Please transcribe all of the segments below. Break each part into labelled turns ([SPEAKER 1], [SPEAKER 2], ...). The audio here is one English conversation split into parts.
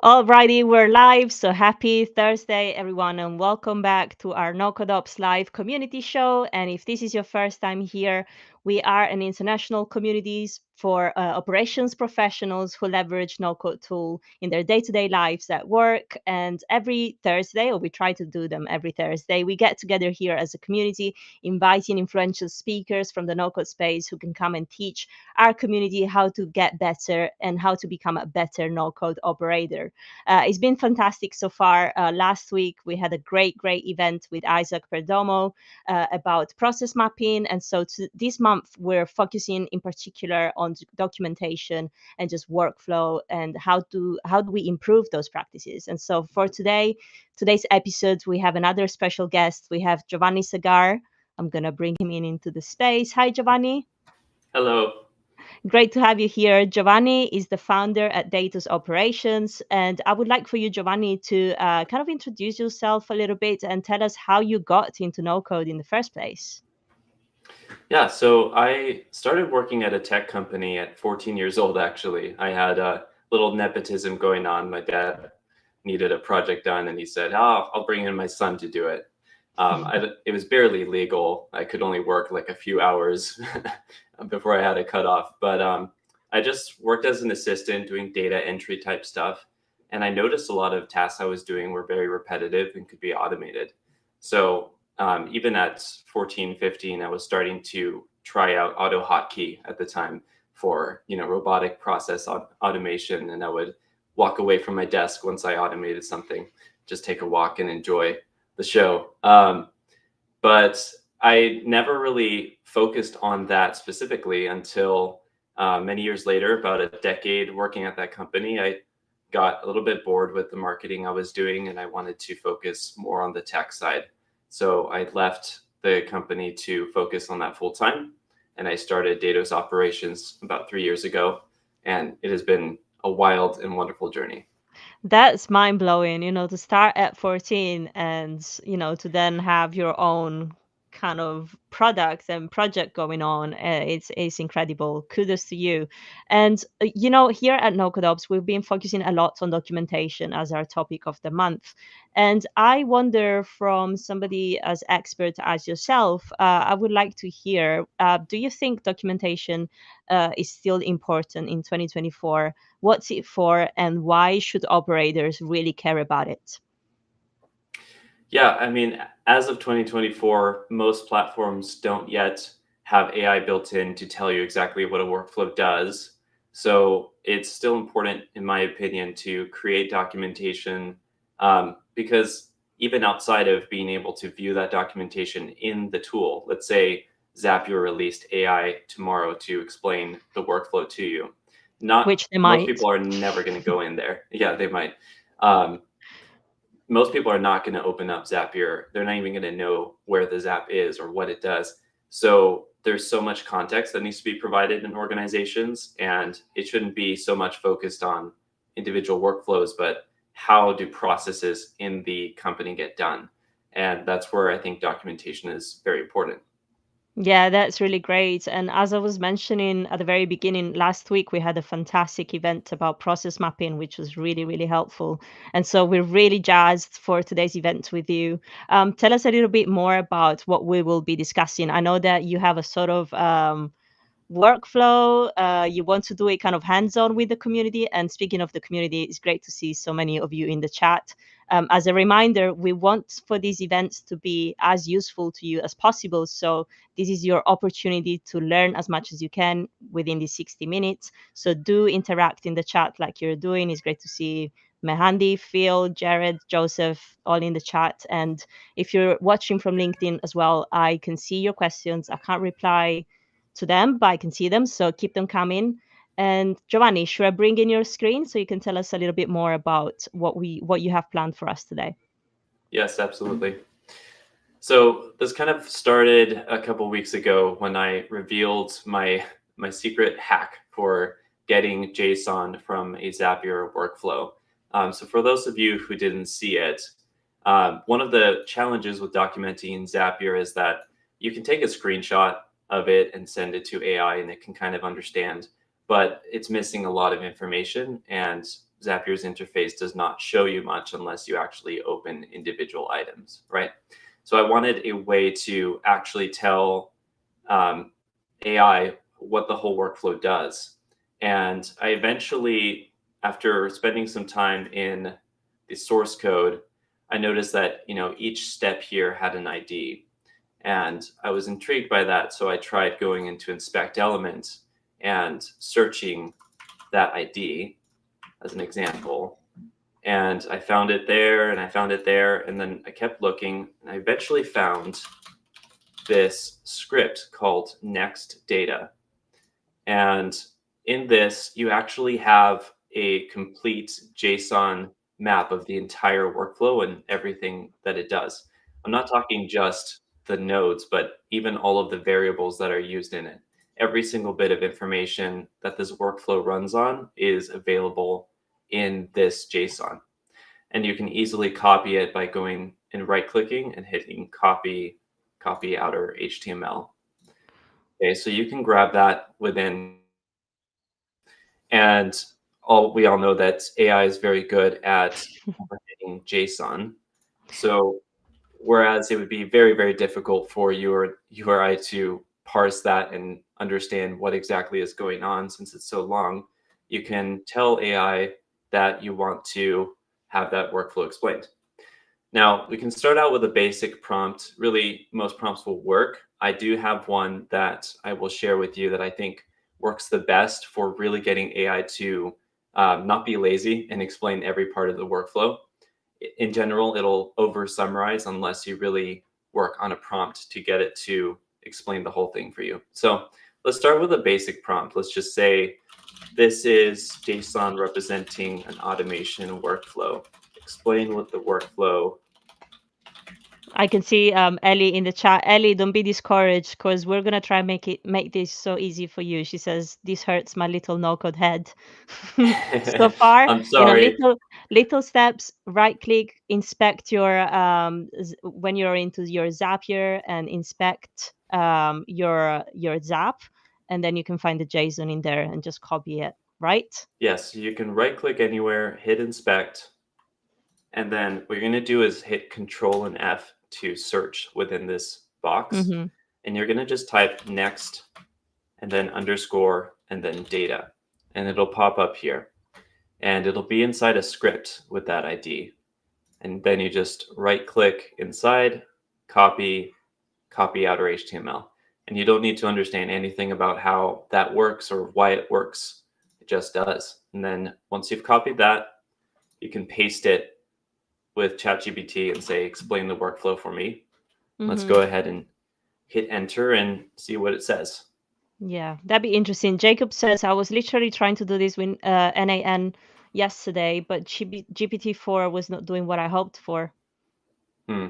[SPEAKER 1] Alrighty, we're live. So happy Thursday, everyone, and welcome back to our NoCodeOps Live Community Show. And if this is your first time here, we are an international communities for operations professionals who leverage no-code tool in their day-to-day lives at work. And every Thursday, or we try to do them every Thursday, we get together here as a community, inviting influential speakers from the no-code space who can come and teach our community how to get better and how to become a better no-code operator. It's been fantastic so far. Last week, we had a great event with Isaac Perdomo about process mapping. And so this month, we're focusing in particular on documentation and just workflow and how do we improve those practices. And so for today's episode, we have another special guest. We have Giovanni Segar. I'm going to bring him into the space. Hi, Giovanni.
[SPEAKER 2] Hello.
[SPEAKER 1] Great to have you here. Giovanni is the founder at Datus Operations. And I would like for you, Giovanni, to kind of introduce yourself a little bit and tell us how you got into no-code in the first place.
[SPEAKER 2] Yeah, so I started working at a tech company at 14 years old, actually. I had a little nepotism going on. My dad needed a project done, and he said, I'll bring in my son to do it. It was barely legal. I could only work like a few hours before I had a cutoff. But I just worked as an assistant doing data entry type stuff. And I noticed a lot of tasks I was doing were very repetitive and could be automated. So even at 14, 15, I was starting to try out auto hotkey at the time for, robotic process automation. And I would walk away from my desk once I automated something, just take a walk and enjoy the show. But I never really focused on that specifically until many years later, about a decade working at that company. I got a little bit bored with the marketing I was doing, and I wanted to focus more on the tech side. So I left the company to focus on that full time, and I started Datus Operations about 3 years ago, and it has been a wild and wonderful journey.
[SPEAKER 1] That's mind blowing, to start at 14 and, to then have your own kind of product and project going on. It's incredible. Kudos to you. And, here at NoCodeOps, we've been focusing a lot on documentation as our topic of the month. And I wonder, from somebody as expert as yourself, I would like to hear, do you think documentation is still important in 2024? What's it for, and why should operators really care about it?
[SPEAKER 2] Yeah, I mean, as of 2024, most platforms don't yet have AI built in to tell you exactly what a workflow does. So it's still important, in my opinion, to create documentation because even outside of being able to view that documentation in the tool, let's say Zapier released AI tomorrow to explain the workflow to you.
[SPEAKER 1] Which they
[SPEAKER 2] Most
[SPEAKER 1] might.
[SPEAKER 2] people are never going to go in there. Yeah, they might. Most people are not going to open up Zapier. They're not even going to know where the Zap is or what it does. So there's so much context that needs to be provided in organizations, and it shouldn't be so much focused on individual workflows, but how do processes in the company get done? And that's where I think documentation is very important.
[SPEAKER 1] Yeah, that's really great. And as I was mentioning at the very beginning, last week we had a fantastic event about process mapping, which was really helpful. And so we're really jazzed for today's event with you. Tell us a little bit more about what we will be discussing. I know that you have a sort of workflow. You want to do it kind of hands-on with the community. And speaking of the community, it's great to see so many of you in the chat. As a reminder, we want for these events to be as useful to you as possible. So this is your opportunity to learn as much as you can within these 60 minutes. So do interact in the chat like you're doing. It's great to see Mehandi, Phil, Jared, Joseph, all in the chat. And if you're watching from LinkedIn as well, I can see your questions. I can't reply to them, but I can see them. So keep them coming. And Giovanni, should I bring in your screen so you can tell us a little bit more about what you have planned for us today?
[SPEAKER 2] Yes, absolutely. So this kind of started a couple weeks ago when I revealed my secret hack for getting JSON from a Zapier workflow. So for those of you who didn't see it, one of the challenges with documenting in Zapier is that you can take a screenshot of it and send it to AI, and it can kind of understand, but it's missing a lot of information, and Zapier's interface does not show you much unless you actually open individual items, right? So I wanted a way to actually tell um, AI what the whole workflow does. And I eventually, after spending some time in the source code, I noticed that each step here had an ID, and I was intrigued by that. So I tried going into inspect element and searching that ID as an example. And I found it there, and I found it there, and then I kept looking, and I eventually found this script called next data. And in this, you actually have a complete JSON map of the entire workflow and everything that it does. I'm not talking just the nodes, but even all of the variables that are used in it. Every single bit of information that this workflow runs on is available in this JSON. And you can easily copy it by going and right clicking and hitting copy outer HTML. Okay, so you can grab that within, and we all know that AI is very good at comprehending JSON. So whereas it would be very, very difficult for you or I to parse that and understand what exactly is going on since it's so long, you can tell AI that you want to have that workflow explained. Now, we can start out with a basic prompt. Really, most prompts will work. I do have one that I will share with you that I think works the best for really getting AI to not be lazy and explain every part of the workflow. In general, it'll over summarize unless you really work on a prompt to get it to explain the whole thing for you. So let's start with a basic prompt. Let's just say this is JSON representing an automation workflow. Explain what the workflow.
[SPEAKER 1] I can see Ellie in the chat. Ellie, don't be discouraged because we're gonna try and make this so easy for you. She says this hurts my little no code head. So far,
[SPEAKER 2] I'm sorry.
[SPEAKER 1] little steps. Right click, inspect your when you're into your Zapier and inspect your Zap, and then you can find the JSON in there and just copy it. Right?
[SPEAKER 2] Yes, you can right click anywhere, hit inspect, and then what you're going to do is hit Control and F to search within this box.
[SPEAKER 1] Mm-hmm.
[SPEAKER 2] And you're going to just type next and then underscore and then data. And it'll pop up here. And it'll be inside a script with that ID. And then you just right click inside, copy outer HTML. And you don't need to understand anything about how that works or why it works. It just does. And then once you've copied that, you can paste it with ChatGPT and say, explain the workflow for me. Let's
[SPEAKER 1] Mm-hmm.
[SPEAKER 2] go ahead and hit enter and see what it says.
[SPEAKER 1] Yeah, that'd be interesting. Jacob says I was literally trying to do this with NAN yesterday, but GPT-4 was not doing what I hoped for.
[SPEAKER 2] Hmm.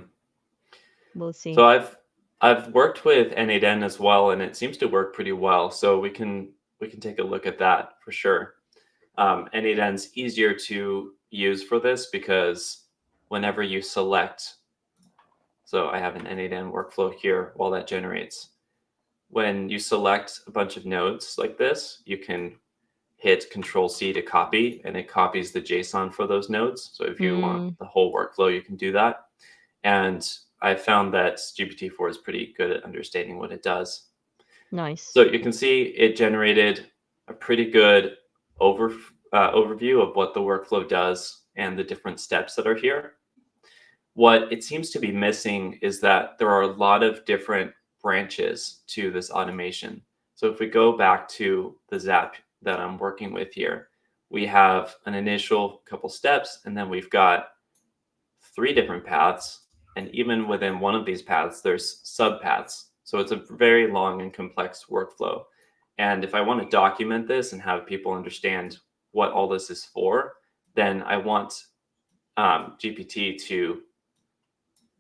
[SPEAKER 1] We'll see.
[SPEAKER 2] So I've worked with N8N as well, and it seems to work pretty well. So we can take a look at that for sure. N8N's easier to use for this because whenever you select, so I have an N8N workflow here while that generates. When you select a bunch of nodes like this, you can hit Control C to copy, and it copies the JSON for those nodes. So if you want the whole workflow, you can do that. And I found that GPT-4 is pretty good at understanding what it does.
[SPEAKER 1] Nice.
[SPEAKER 2] So you can see it generated a pretty good overview of what the workflow does and the different steps that are here. What it seems to be missing is that there are a lot of different branches to this automation. So if we go back to the Zap that I'm working with here, we have an initial couple steps, and then we've got 3 different paths. And even within one of these paths, there's subpaths. So it's a very long and complex workflow. And if I want to document this and have people understand what all this is for, then I want GPT to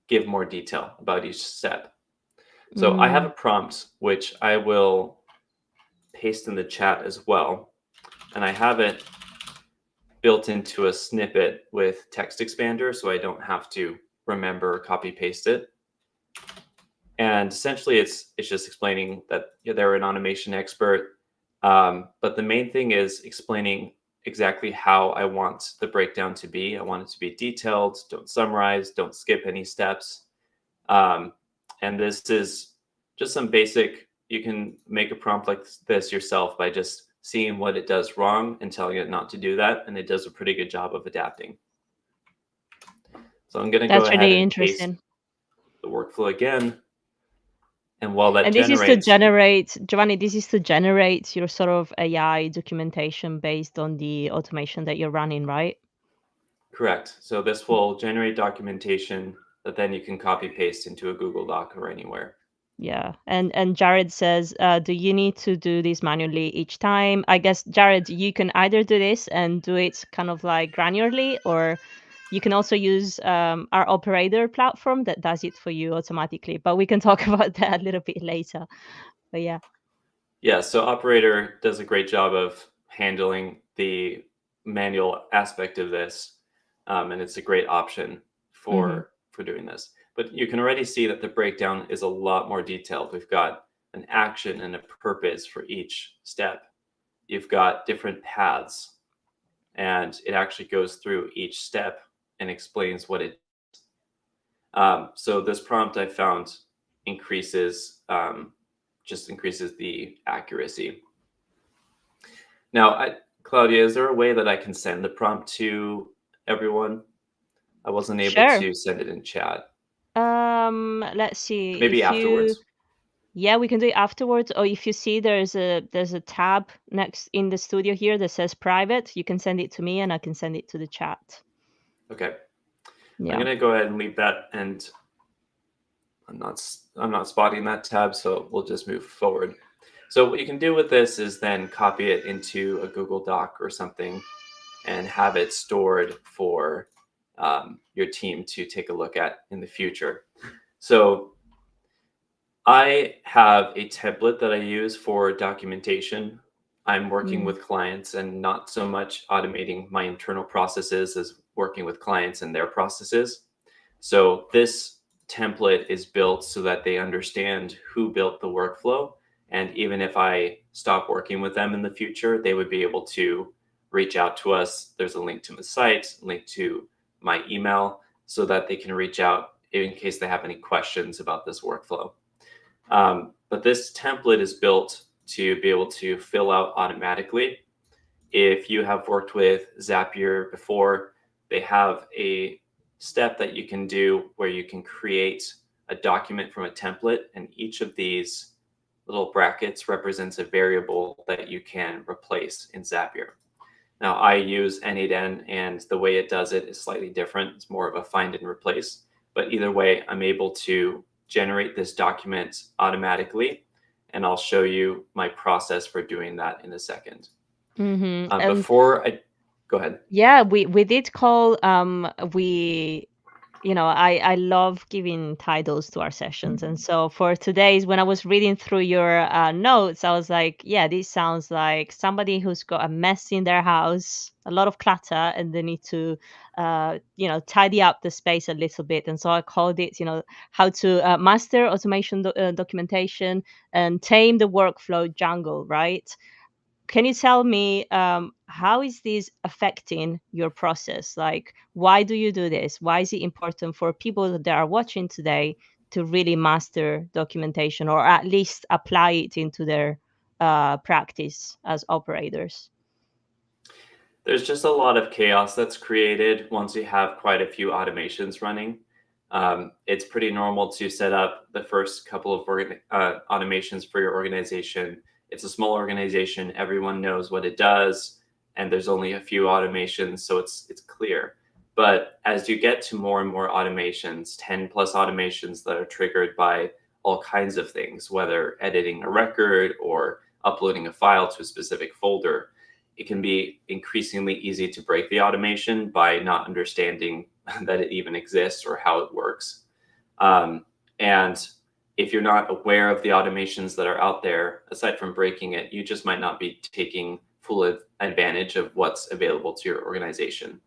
[SPEAKER 2] give more detail about each step. So I have a prompt, which I will paste in the chat as well. And I have it built into a snippet with text expander, so I don't have to remember or copy paste it. And essentially it's just explaining that they're an automation expert. But the main thing is explaining exactly how I want the breakdown to be. I want it to be detailed, don't summarize, don't skip any steps. And this is just some basic, you can make a prompt like this yourself by just seeing what it does wrong and telling it not to do that. And it does a pretty good job of adapting. So I'm going to go
[SPEAKER 1] That's
[SPEAKER 2] ahead
[SPEAKER 1] really
[SPEAKER 2] and paste
[SPEAKER 1] interesting.
[SPEAKER 2] the workflow again. And while that
[SPEAKER 1] And this is to
[SPEAKER 2] generates,
[SPEAKER 1] generate, Giovanni, this is to generate your sort of AI documentation based on the automation that you're running, right?
[SPEAKER 2] correct. So this will generate documentation that then you can copy paste into a Google Doc or anywhere.
[SPEAKER 1] Yeah. And Jared says, do you need to do this manually each time? I guess, Jared, you can either do this and do it kind of like granularly, or you can also use our operator platform that does it for you automatically. But we can talk about that a little bit later. But yeah.
[SPEAKER 2] Yeah, so Operator does a great job of handling the manual aspect of this, and it's a great option for doing this. But you can already see that the breakdown is a lot more detailed. We've got an action and a purpose for each step. You've got different paths, and it actually goes through each step and explains what it. So this prompt I found increases just increases the accuracy. Now, Claudia, is there a way that I can send the prompt to everyone? I wasn't able
[SPEAKER 1] Sure.
[SPEAKER 2] to send it in chat.
[SPEAKER 1] Let's see.
[SPEAKER 2] Maybe
[SPEAKER 1] If you,
[SPEAKER 2] afterwards.
[SPEAKER 1] yeah, we can do it afterwards. Or if you see there's a tab next in the studio here that says private, you can send it to me and I can send it to the chat.
[SPEAKER 2] Okay.
[SPEAKER 1] Yeah.
[SPEAKER 2] I'm gonna go ahead and leave that, and I'm not spotting that tab, so we'll just move forward. So what you can do with this is then copy it into a Google Doc or something and have it stored for your team to take a look at in the future. So I have a template that I use for documentation. I'm working with clients and not so much automating my internal processes as working with clients and their processes. So this template is built so that they understand who built the workflow. And even if I stop working with them in the future, they would be able to reach out to us. There's a link to my site, link to my email, so that they can reach out in case they have any questions about this workflow. But this template is built to be able to fill out automatically. If you have worked with Zapier before, they have a step that you can do where you can create a document from a template, and each of these little brackets represents a variable that you can replace in Zapier. Now, I use N8N, and the way it does it is slightly different. It's more of a find and replace. But either way, I'm able to generate this document automatically, and I'll show you my process for doing that in a second.
[SPEAKER 1] And
[SPEAKER 2] Before I go ahead.
[SPEAKER 1] yeah, we did call we I love giving titles to our sessions. And so for today's, when I was reading through your notes, I was like, yeah, this sounds like somebody who's got a mess in their house, a lot of clutter, and they need to, tidy up the space a little bit. And so I called it, how to master automation documentation and tame the workflow jungle, right? Can you tell me how is this affecting your process? Like, why do you do this? Why is it important for people that are watching today to really master documentation, or at least apply it into their practice as operators?
[SPEAKER 2] There's just a lot of chaos that's created once you have quite a few automations running. It's pretty normal to set up the first couple of automations for your organization. It's a small organization, everyone knows what it does, and there's only a few automations, so it's clear. But as you get to more and more automations, 10 plus automations that are triggered by all kinds of things, whether editing a record or uploading a file to a specific folder, it can be increasingly easy to break the automation by not understanding that it even exists or how it works. And if you're not aware of the automations that are out there, aside from breaking it, you just might not be taking full advantage of what's available to your organization.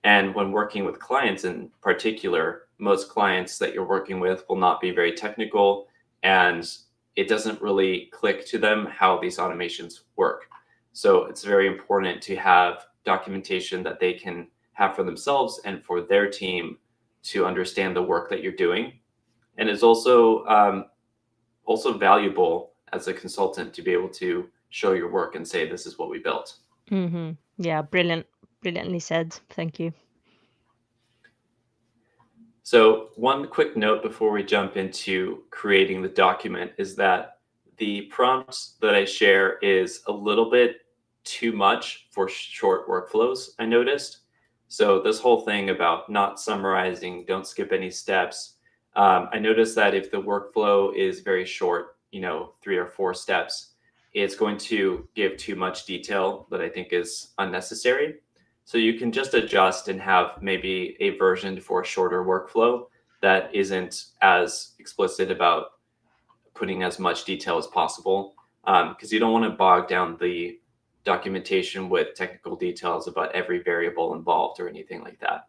[SPEAKER 2] And when working with clients in particular, most clients that you're working with will not be very technical, and it doesn't really click to them how these automations work. So it's very important to have documentation that they can have for themselves and for their team to understand the work that you're doing. And it's also valuable as a consultant to be able to show your work and say, this is what we built.
[SPEAKER 1] Yeah, brilliantly said. Thank you.
[SPEAKER 2] So one quick note before we jump into creating the document is that the prompt that I share is a little bit too much for short workflows, I noticed. So this whole thing about not summarizing, don't skip any steps. I noticed that if the workflow is very short, 3 or 4 steps, it's going to give too much detail that I think is unnecessary. So you can just adjust and have maybe a version for a shorter workflow that isn't as explicit about putting as much detail as possible, because you don't want to bog down the documentation with technical details about every variable involved or anything like that.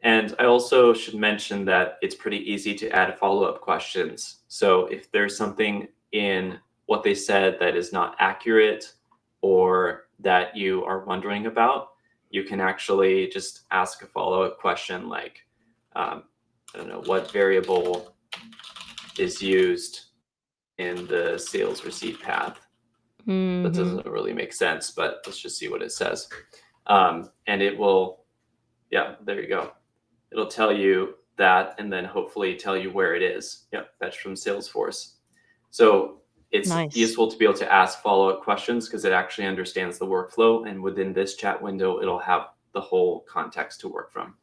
[SPEAKER 2] And I also should mention that it's pretty easy to add follow-up questions. So if there's something in what they said that is not accurate or that you are wondering about, you can actually just ask a follow-up question like, I don't know, what variable is used in the sales receipt path? That doesn't really make sense, but let's just see what it says. And it will, yeah, there you go. It'll tell you that and then hopefully tell you where it is. Yep, fetch from Salesforce. So it's useful to be able to ask follow-up questions because it actually understands the workflow. And within this chat window, it'll have the whole context to work from.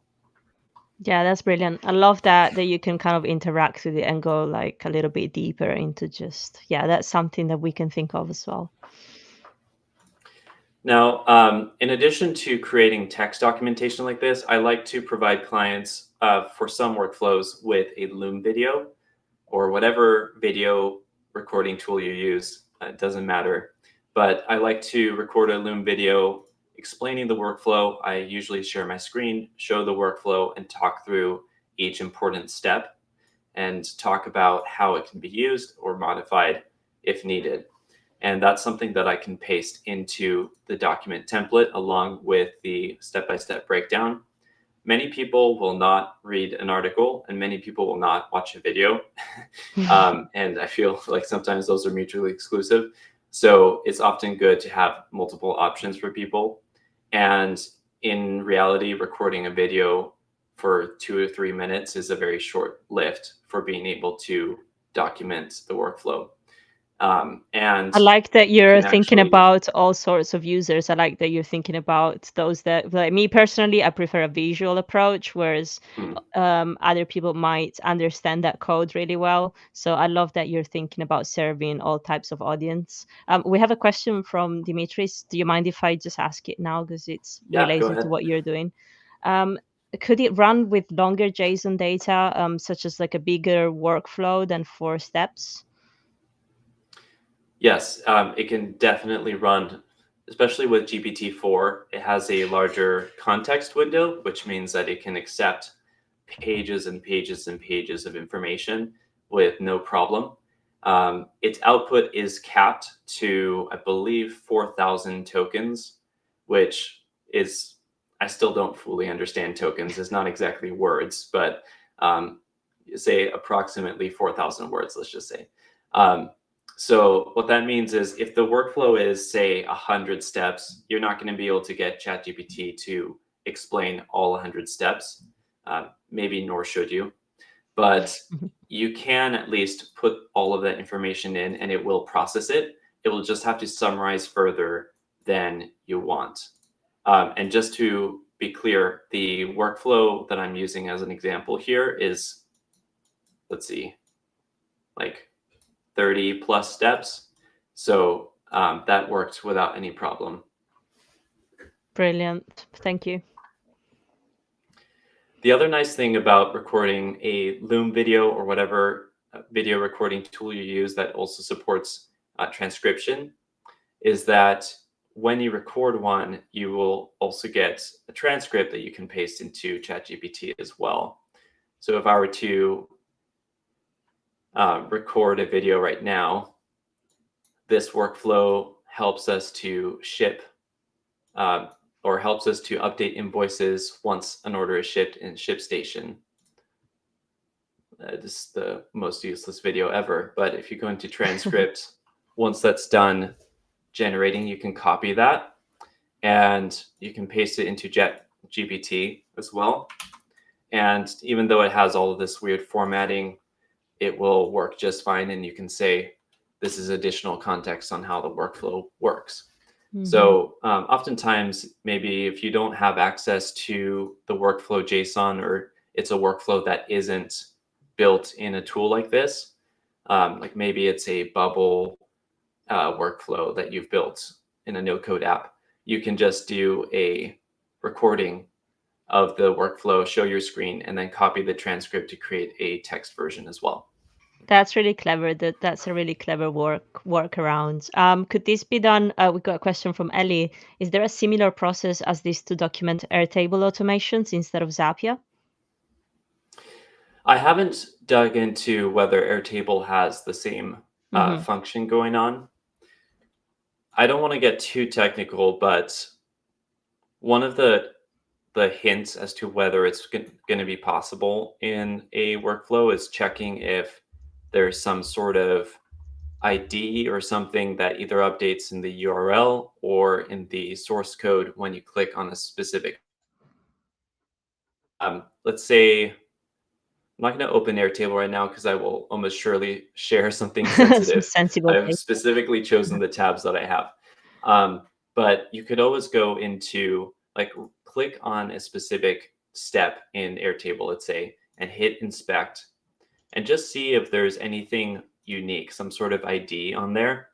[SPEAKER 1] Yeah, that's brilliant. I love that you can kind of interact with it and go like a little bit deeper into just, that's something that we can think of as well.
[SPEAKER 2] Now, in addition to creating text documentation like this, I like to provide clients for some workflows with a Loom video or whatever video recording tool you use. It doesn't matter. But I like to record a Loom video explaining the workflow. I usually share my screen, show the workflow, and talk through each important step and talk about how it can be used or modified if needed. And that's something that I can paste into the document template along with the step-by-step breakdown. Many people will not read an article and many people will not watch a video. And I feel like sometimes those are mutually exclusive. So it's often good to have multiple options for people. And in reality, recording a video for 2 or 3 minutes is a very short lift for being able to document the workflow. And
[SPEAKER 1] I like that you're thinking about all sorts of users. I like that you're thinking about those that, like me personally, I prefer a visual approach, whereas other people might understand that code really well. So I love that you're thinking about serving all types of audience. We have a question from Dimitris. Do you mind if I just ask it now because it's related to what you're doing? Could it run with longer JSON data, such as like a bigger workflow than 4 steps?
[SPEAKER 2] Yes, it can definitely run, especially with GPT-4. It has a larger context window, which means that it can accept pages and pages and pages of information with no problem. Its output is capped to, I believe, 4,000 tokens, which is, I still don't fully understand tokens. It's not exactly words, but say approximately 4,000 words, let's just say. So what that means is if the workflow is, say, 100 steps, you're not going to be able to get ChatGPT to explain all 100 steps. Maybe nor should you. But you can at least put all of that information in and it will process it. It will just have to summarize further than you want. And just to be clear, the workflow that I'm using as an example here is, let's see, like 30 plus steps. So that worked without any problem.
[SPEAKER 1] Brilliant. Thank you.
[SPEAKER 2] The other nice thing about recording a Loom video or whatever video recording tool you use that also supports transcription is that when you record one, you will also get a transcript that you can paste into ChatGPT as well. So if I were to record a video right now, this workflow helps us to ship or helps us to update invoices once an order is shipped in ShipStation. This is the most useless video ever, but if you go into transcript, once that's done generating, you can copy that and you can paste it into ChatGPT as well. And even though it has all of this weird formatting, it will work just fine. And you can say, this is additional context on how the workflow works. So oftentimes, maybe if you don't have access to the workflow JSON, or it's a workflow that isn't built in a tool like this, like maybe it's a bubble workflow that you've built in a no-code app, you can just do a recording of the workflow, show your screen, and then copy the transcript to create a text version as well.
[SPEAKER 1] That's really clever. That's a really clever workaround. Could this be done? We got a question from Ellie. Is there a similar process as this to document Airtable automations instead of Zapier?
[SPEAKER 2] I haven't dug into whether Airtable has the same function going on. I don't want to get too technical, but one of the hints as to whether it's going to be possible in a workflow is checking if there's some sort of ID or something that either updates in the URL or in the source code when you click on a specific. Let's say, I'm not going to open Airtable right now because I will almost surely share something sensitive.
[SPEAKER 1] Sensible
[SPEAKER 2] I've
[SPEAKER 1] data.
[SPEAKER 2] specifically chosen the tabs that I have. But you could always go into, like, click on a specific step in Airtable, let's say, and hit inspect, and just see if there's anything unique, some sort of ID on there.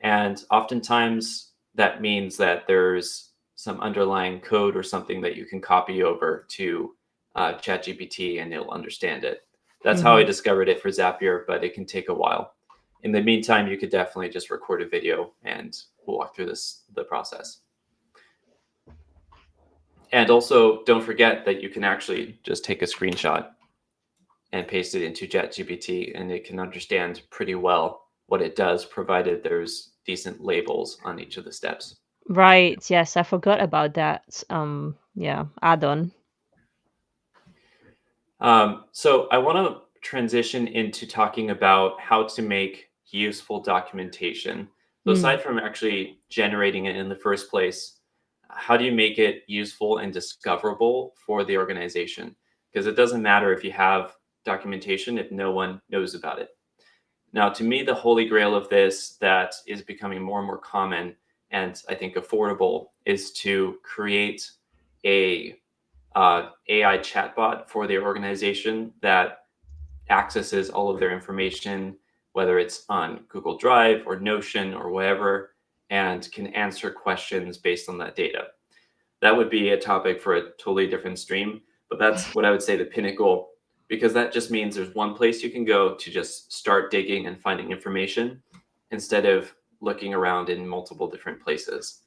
[SPEAKER 2] And oftentimes that means that there's some underlying code or something that you can copy over to ChatGPT and it'll understand it. That's how I discovered it for Zapier, but it can take a while. In the meantime, you could definitely just record a video and we'll walk through the process. And also, don't forget that you can actually just take a screenshot and paste it into ChatGPT, and it can understand pretty well what it does, provided there's decent labels on each of the steps.
[SPEAKER 1] Right. Yes, I forgot about that. Add-on.
[SPEAKER 2] So I want to transition into talking about how to make useful documentation. So aside from actually generating it in the first place, how do you make it useful and discoverable for the organization? Because it doesn't matter if you have documentation if no one knows about it. Now, to me, the holy grail of this that is becoming more and more common and I think affordable is to create a AI chatbot for the organization that accesses all of their information, whether it's on Google Drive or Notion or whatever, and can answer questions based on that data. That would be a topic for a totally different stream, but that's what I would say the pinnacle, because that just means there's one place you can go to just start digging and finding information instead of looking around in multiple different places.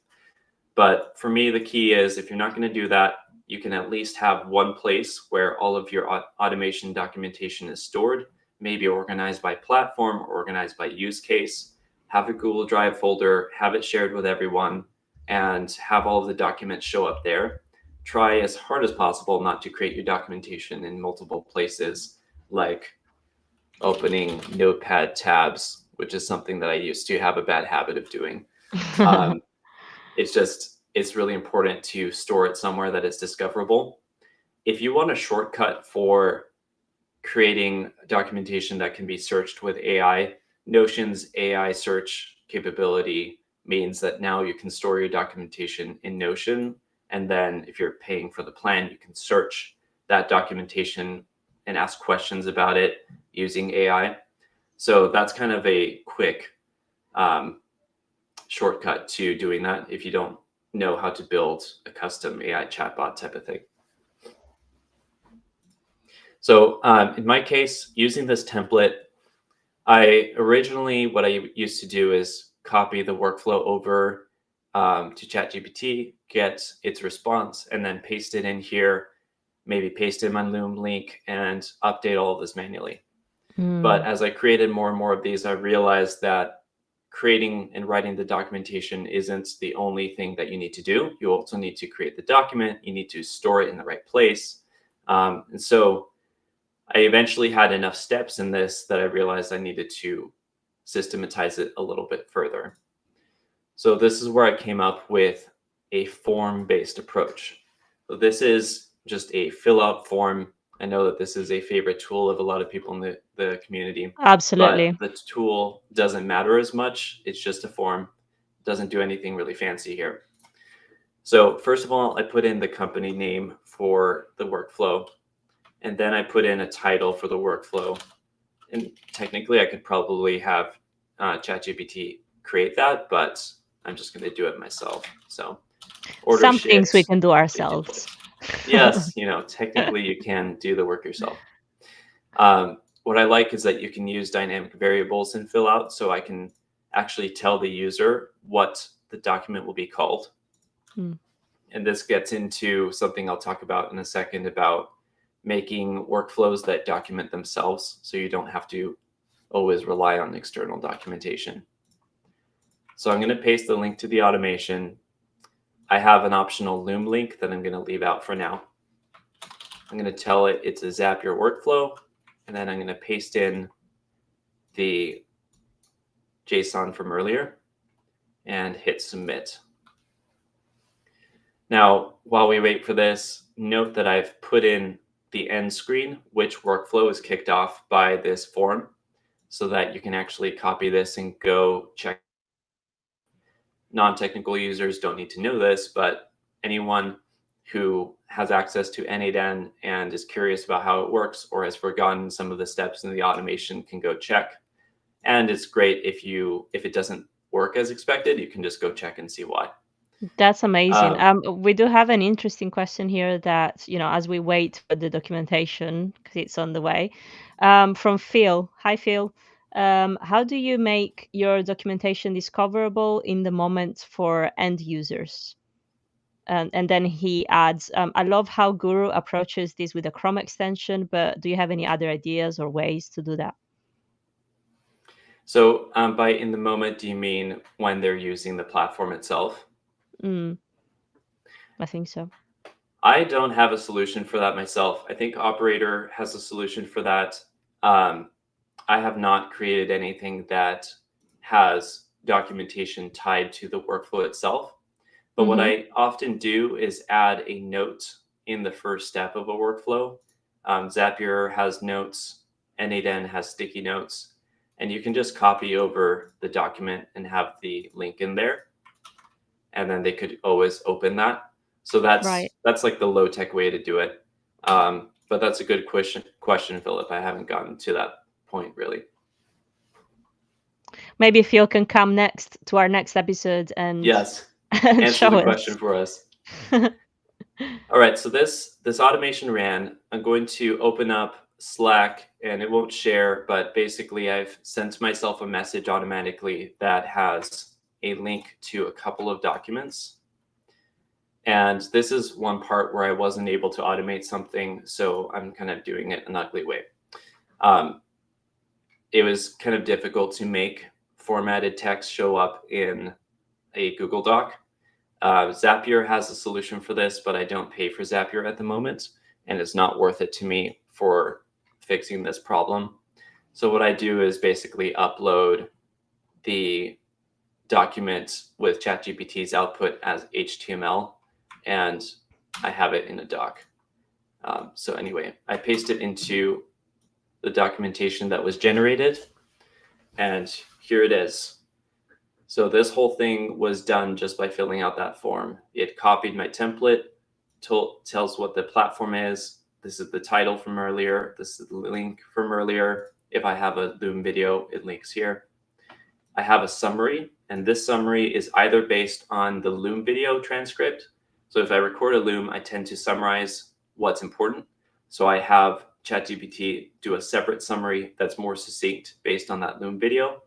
[SPEAKER 2] But for me, the key is if you're not going to do that, you can at least have one place where all of your automation documentation is stored, maybe organized by platform or organized by use case. Have a Google Drive folder, have it shared with everyone, and have all of the documents show up there. Try as hard as possible not to create your documentation in multiple places, like opening Notepad tabs, which is something that I used to have a bad habit of doing. It's really important to store it somewhere that is discoverable. If you want a shortcut for creating documentation that can be searched with AI, Notion's AI search capability means that now you can store your documentation in Notion. And then if you're paying for the plan, you can search that documentation and ask questions about it using AI. So that's kind of a quick shortcut to doing that if you don't know how to build a custom AI chatbot type of thing. So in my case, using this template, what I used to do is copy the workflow over to ChatGPT, get its response, and then paste it in here, maybe paste in my Loom link and update all of this manually. But as I created more and more of these, I realized that creating and writing the documentation isn't the only thing that you need to do. You also need to create the document. You need to store it in the right place. And so I eventually had enough steps in this that I realized I needed to systematize it a little bit further. So this is where I came up with a form-based approach. So this is just a fill-out form. I know that this is a favorite tool of a lot of people in the community,
[SPEAKER 1] Absolutely.
[SPEAKER 2] but the tool doesn't matter as much. It's just a form. It doesn't do anything really fancy here. So first of all, I put in the company name for the workflow, and then I put in a title for the workflow. And technically, I could probably have ChatGPT create that, but I'm just going to do it myself. So order
[SPEAKER 1] Some things we
[SPEAKER 2] shipped,
[SPEAKER 1] can do
[SPEAKER 2] complete deploy.
[SPEAKER 1] ourselves.
[SPEAKER 2] Yes, technically you can do the work yourself. What I like is that you can use dynamic variables in fill out, so I can actually tell the user what the document will be called. And this gets into something I'll talk about in a second about making workflows that document themselves, so you don't have to always rely on external documentation. So I'm going to paste the link to the automation. I have an optional Loom link that I'm going to leave out for now. I'm going to tell it it's a Zapier workflow, and then I'm going to paste in the JSON from earlier and hit submit. Now, while we wait for this, note that I've put in the end screen, which workflow is kicked off by this form, so that you can actually copy this and go check. Non-technical users don't need to know this, but anyone who has access to N8N and is curious about how it works or has forgotten some of the steps in the automation can go check. And it's great if it doesn't work as expected, you can just go check and see why.
[SPEAKER 1] That's amazing. We do have an interesting question here that, as we wait for the documentation, because it's on the way, from Phil. Hi, Phil. How do you make your documentation discoverable in the moment for end users? And then he adds, I love how Guru approaches this with a Chrome extension, but do you have any other ideas or ways to do that?
[SPEAKER 2] So by in the moment, do you mean when they're using the platform itself?
[SPEAKER 1] I think so.
[SPEAKER 2] I don't have a solution for that myself. I think Operator has a solution for that. I have not created anything that has documentation tied to the workflow itself. But what I often do is add a note in the first step of a workflow. Zapier has notes, N8N has sticky notes, and you can just copy over the document and have the link in there. And then they could always open that. So that's like the low tech way to do it. But that's a good question, Philip. I haven't gotten to that point really.
[SPEAKER 1] Maybe Phil can come next to our next episode and
[SPEAKER 2] yes,
[SPEAKER 1] and
[SPEAKER 2] answer
[SPEAKER 1] show
[SPEAKER 2] the
[SPEAKER 1] us.
[SPEAKER 2] question for us. All right, so this automation ran. I'm going to open up Slack, and it won't share, but basically I've sent myself a message automatically that has a link to a couple of documents. And this is one part where I wasn't able to automate something, so I'm kind of doing it an ugly way. It was kind of difficult to make formatted text show up in a Google Doc. Zapier has a solution for this, but I don't pay for Zapier at the moment, and it's not worth it to me for fixing this problem. So what I do is basically upload the document with ChatGPT's output as HTML, and I have it in a doc. So anyway, I paste it into the documentation that was generated, and here it is. So this whole thing was done just by filling out that form. It copied my template, tells what the platform is. This is the title from earlier. This is the link from earlier. If I have a Loom video, it links here. I have a summary, and this summary is either based on the Loom video transcript. So if I record a Loom, I tend to summarize what's important. So I have ChatGPT do a separate summary that's more succinct based on that Loom video.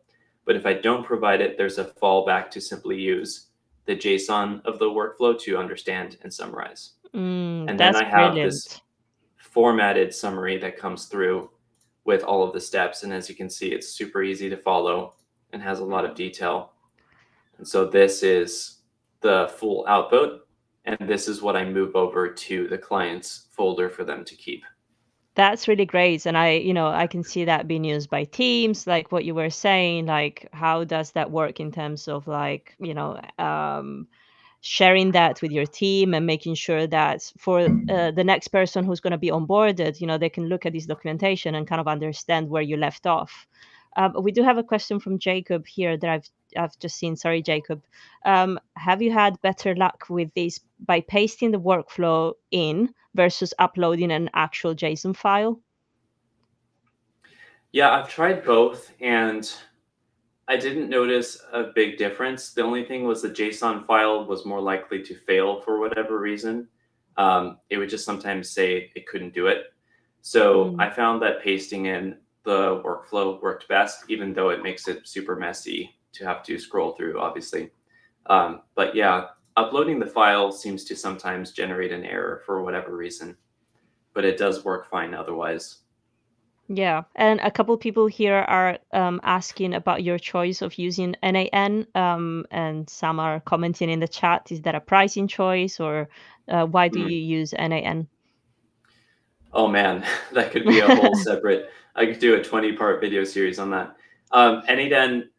[SPEAKER 2] But if I don't provide it, there's a fallback to simply use the JSON of the workflow to understand and summarize. And then
[SPEAKER 1] That's
[SPEAKER 2] I have
[SPEAKER 1] brilliant.
[SPEAKER 2] this formatted summary that comes through with all of the steps. And as you can see, it's super easy to follow and has a lot of detail. And so this is the full output, and this is what I move over to the client's folder for them to keep.
[SPEAKER 1] That's really great. And I can see that being used by teams, like what you were saying, like how does that work in terms of like, sharing that with your team and making sure that for the next person who's going to be onboarded, they can look at this documentation and kind of understand where you left off. We do have a question from Jacob here that I've just seen. Sorry, Jacob. Have you had better luck with this by pasting the workflow in versus uploading an actual JSON file?
[SPEAKER 2] Yeah, I've tried both, and I didn't notice a big difference. The only thing was the JSON file was more likely to fail for whatever reason. It would just sometimes say it couldn't do it. So I found that pasting in the workflow worked best, even though it makes it super messy to have to scroll through, obviously. But yeah, uploading the file seems to sometimes generate an error for whatever reason, but it does work fine otherwise.
[SPEAKER 1] Yeah, and a couple people here are asking about your choice of using NAN, and some are commenting in the chat. Is that a pricing choice, or why do you use NAN?
[SPEAKER 2] Oh man, that could be a whole separate. I could do a 20-part video series on that. NAN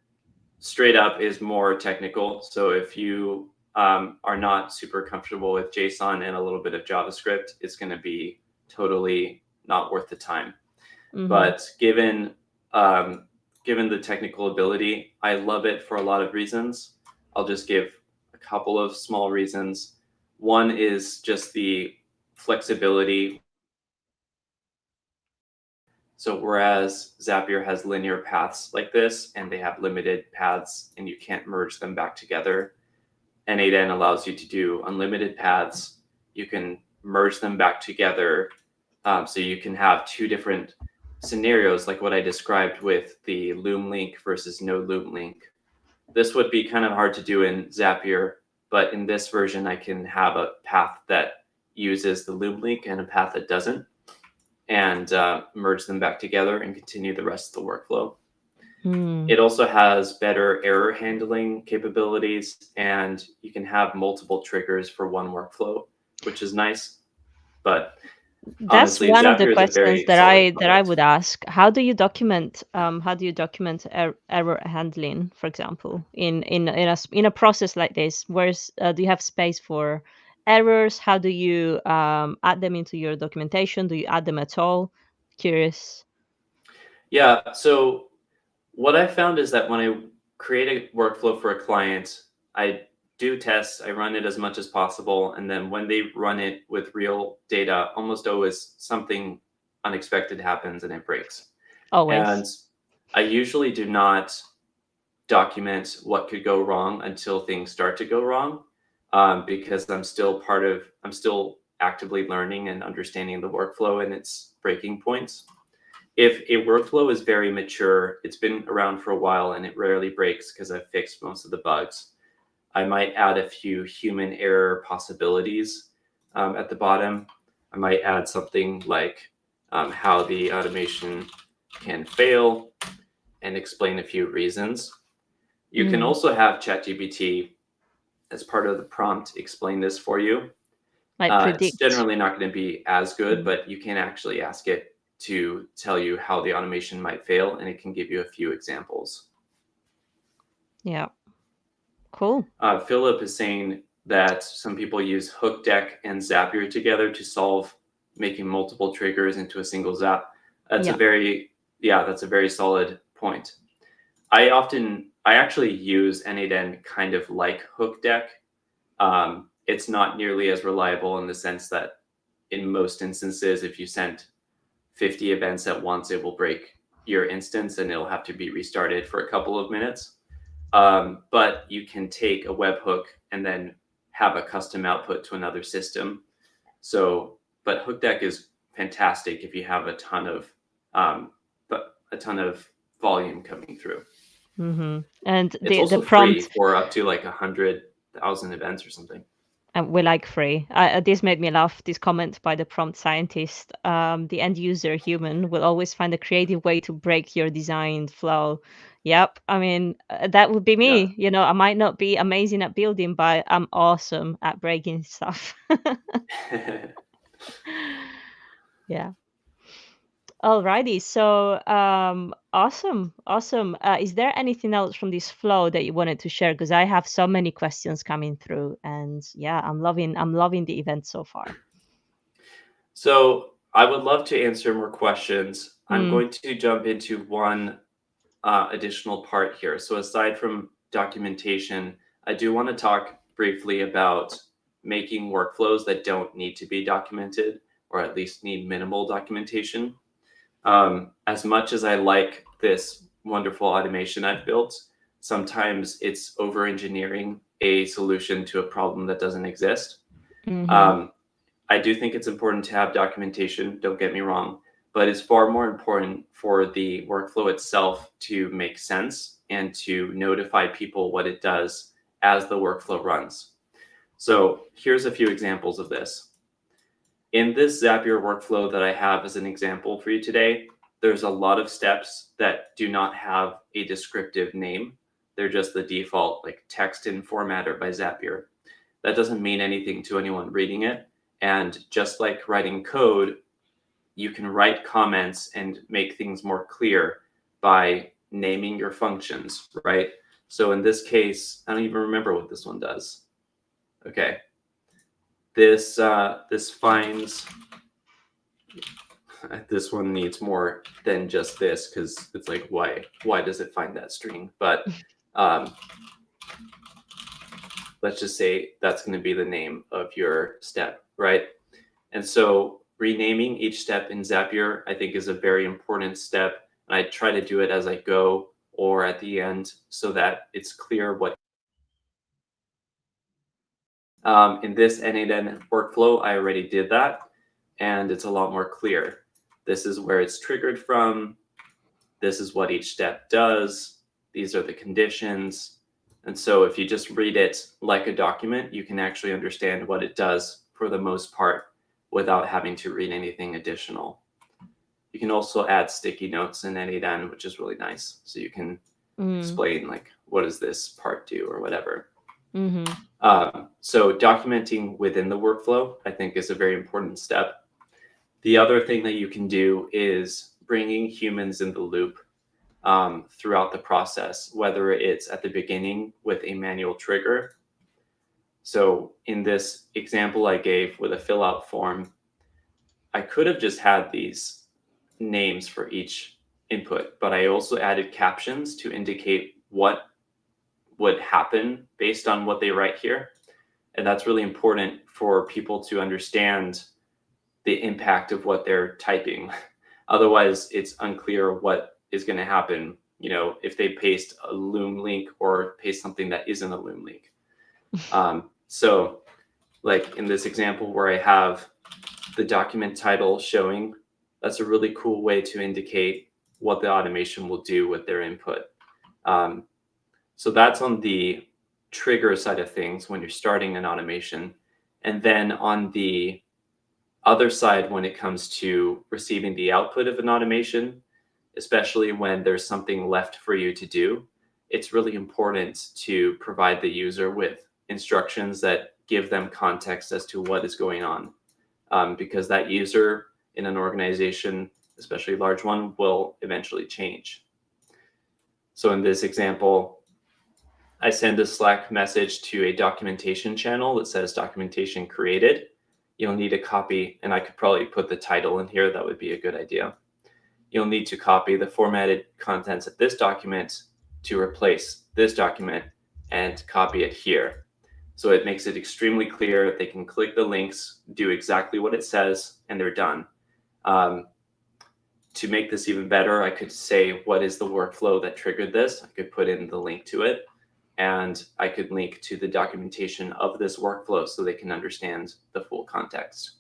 [SPEAKER 2] straight up is more technical. So if you are not super comfortable with JSON and a little bit of JavaScript, it's going to be totally not worth the time. But given the technical ability, I love it for a lot of reasons. I'll just give a couple of small reasons. One is just the flexibility. So whereas Zapier has linear paths like this, and they have limited paths, and you can't merge them back together, N8N allows you to do unlimited paths. You can merge them back together. So you can have two different scenarios, like what I described with the Loom link versus no Loom link. This would be kind of hard to do in Zapier, but in this version, I can have a path that uses the Loom link and a path that doesn't, and merge them back together and continue the rest of the workflow. It also has better error handling capabilities, and you can have multiple triggers for one workflow, which is nice. But
[SPEAKER 1] That's
[SPEAKER 2] honestly,
[SPEAKER 1] one of the
[SPEAKER 2] Zapier is a
[SPEAKER 1] questions
[SPEAKER 2] very
[SPEAKER 1] that
[SPEAKER 2] solid
[SPEAKER 1] I
[SPEAKER 2] product.
[SPEAKER 1] would ask. How do you document error handling, for example, in a process like this? Where's do you have space for errors? How do you add them into your documentation? Do you add them at all? Curious.
[SPEAKER 2] Yeah, so what I found is that when I create a workflow for a client, I do tests, I run it as much as possible, and then when they run it with real data, almost always something unexpected happens and it breaks.
[SPEAKER 1] Always.
[SPEAKER 2] And I usually do not document what could go wrong until things start to go wrong, because I'm still actively learning and understanding the workflow and its breaking points. If a workflow is very mature, it's been around for a while and it rarely breaks because I've fixed most of the bugs, I might add a few human error possibilities at the bottom. I might add something like how the automation can fail and explain a few reasons. You can also have ChatGPT as part of the prompt explain this for you.
[SPEAKER 1] Like
[SPEAKER 2] It's
[SPEAKER 1] predict.
[SPEAKER 2] generally not going to be as good, but you can actually ask it to tell you how the automation might fail, and it can give you a few examples.
[SPEAKER 1] Yeah. Cool.
[SPEAKER 2] Philip is saying that some people use HookDeck and Zapier together to solve making multiple triggers into a single zap. That's a very solid point. I actually use N8N kind of like HookDeck. It's not nearly as reliable in the sense that in most instances, if you send 50 events at once, it will break your instance and it'll have to be restarted for a couple of minutes. But you can take a webhook and then have a custom output to another system. So, but HookDeck is fantastic if you have a ton of volume coming through.
[SPEAKER 1] And
[SPEAKER 2] It's
[SPEAKER 1] the
[SPEAKER 2] also free
[SPEAKER 1] prompt,
[SPEAKER 2] for up to like 100,000 events or something.
[SPEAKER 1] we like free. This made me laugh. This comment by the prompt scientist: the end user human will always find a creative way to break your designed flow. Yep, I mean, that would be
[SPEAKER 2] Yeah.
[SPEAKER 1] me. I might not be amazing at building, but I'm awesome at breaking stuff. Yeah. Alrighty, so awesome, awesome. Is there anything else from this flow that you wanted to share? Because I have so many questions coming through, and yeah, I'm loving the event so far.
[SPEAKER 2] So I would love to answer more questions. I'm
[SPEAKER 1] Mm,
[SPEAKER 2] going to jump into one additional part here. So aside from documentation, I do want to talk briefly about making workflows that don't need to be documented, or at least need minimal documentation. As much as I like this wonderful automation I've built, sometimes it's over engineering a solution to a problem that doesn't exist.
[SPEAKER 1] mm-hmm,
[SPEAKER 2] Um, I do think it's important to have documentation, don't get me wrong, but it's far more important for the workflow itself to make sense and to notify people what it does as the workflow runs. So here's a few examples of this. In this Zapier workflow that I have as an example for you today, there's a lot of steps that do not have a descriptive name. They're just the default like text in formatter by Zapier. That doesn't mean anything to anyone reading it. And just like writing code, you can write comments and make things more clear by naming your functions, right? So in this case, I don't even remember what this one does. Okay. This finds, this one needs more than just this because it's like, why does it find that string? But let's just say that's going to be the name of your step, right? And so renaming each step in Zapier, I think, is a very important step. And I try to do it as I go or at the end so that it's clear what. In this N8N workflow, I already did that, and it's a lot more clear. This is where it's triggered from. This is what each step does. These are the conditions. And so if you just read it like a document, you can actually understand what it does for the most part without having to read anything additional. You can also add sticky notes in N8N, which is really nice. So you can explain like, what does this part do or whatever.
[SPEAKER 1] mm-hmm.
[SPEAKER 2] So documenting within the workflow, I think, is a very important step. The other thing that you can do is bringing humans in the loop throughout the process, whether it's at the beginning with a manual trigger. So in this example I gave with a fill out form, I could have just had these names for each input, but I also added captions to indicate what would happen based on what they write here. And that's really important for people to understand the impact of what they're typing. Otherwise, it's unclear what is going to happen, if they paste a Loom link or paste something that isn't a Loom link. So like in this example where I have the document title showing, that's a really cool way to indicate what the automation will do with their input. So that's on the trigger side of things when you're starting an automation. And then on the other side, when it comes to receiving the output of an automation, especially when there's something left for you to do, it's really important to provide the user with instructions that give them context as to what is going on. Because that user in an organization, especially a large one, will eventually change. So in this example, I send a Slack message to a documentation channel that says documentation created. You'll need a copy, and I could probably put the title in here. That would be a good idea. You'll need to copy the formatted contents of this document to replace this document and copy it here. So it makes it extremely clear. They can click the links, do exactly what it says, and they're done. to make this even better, I could say, what is the workflow that triggered this? I could put in the link to it, and I could link to the documentation of this workflow so they can understand the full context.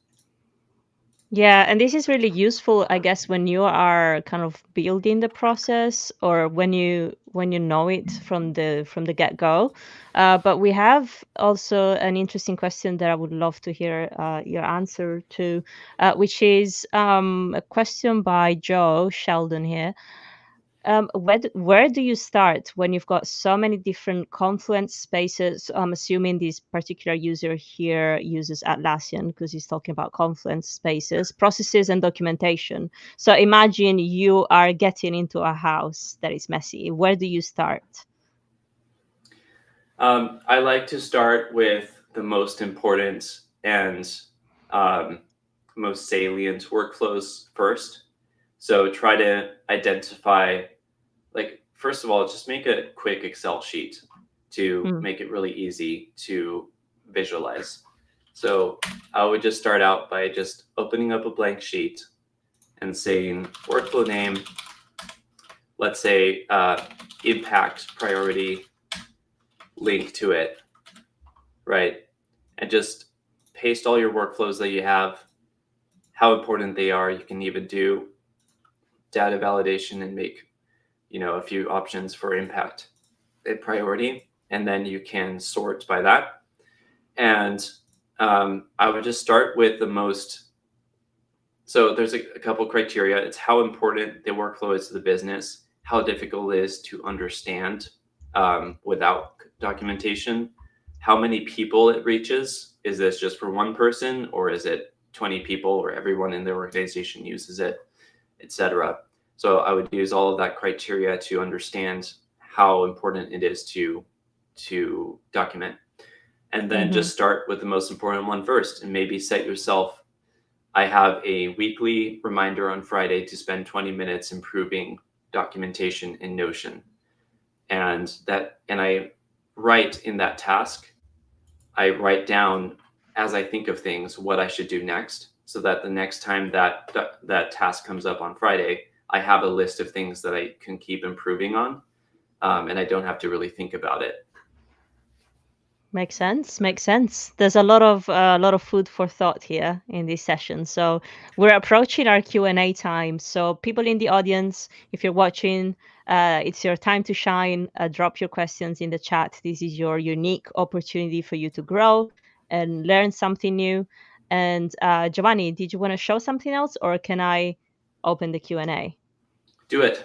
[SPEAKER 1] Yeah, and this is really useful, I guess, when you are kind of building the process or when you know it from the get-go. But we have also an interesting question that I would love to hear your answer to, which is a question by Joe Sheldon here. Where do you start when you've got so many different Confluence spaces? I'm assuming this particular user here uses Atlassian because he's talking about Confluence spaces, processes, and documentation. So imagine you are getting into a house that is messy. Where do you start?
[SPEAKER 2] I like to start with the most important and most salient workflows first. So try to identify, like, first of all, just make a quick Excel sheet to make it really easy to visualize. So I would just start out by just opening up a blank sheet and saying workflow name, let's say impact priority, link to it, right? And just paste all your workflows that you have, how important they are. You can even do data validation and make, a few options for impact and priority, and then you can sort by that. And I would just start with the most. So there's a couple criteria. It's how important the workflow is to the business, how difficult it is to understand without documentation, how many people it reaches. Is this just for one person, or is it 20 people, or everyone in the organization uses it, etc. So I would use all of that criteria to understand how important it is to document. And then just start with the most important one first, and maybe set yourself, I have a weekly reminder on Friday to spend 20 minutes improving documentation in Notion. And I write in that task, I write down as I think of things what I should do next, so that the next time that task comes up on Friday, I have a list of things that I can keep improving on, and I don't have to really think about it.
[SPEAKER 1] Makes sense. Makes sense. There's a lot of food for thought here in this session. So we're approaching our Q&A time. So people in the audience, if you're watching, it's your time to shine. Drop your questions in the chat. This is your unique opportunity for you to grow and learn something new. And Giovanni, did you want to show something else, or can I open the Q&A?
[SPEAKER 2] Do it.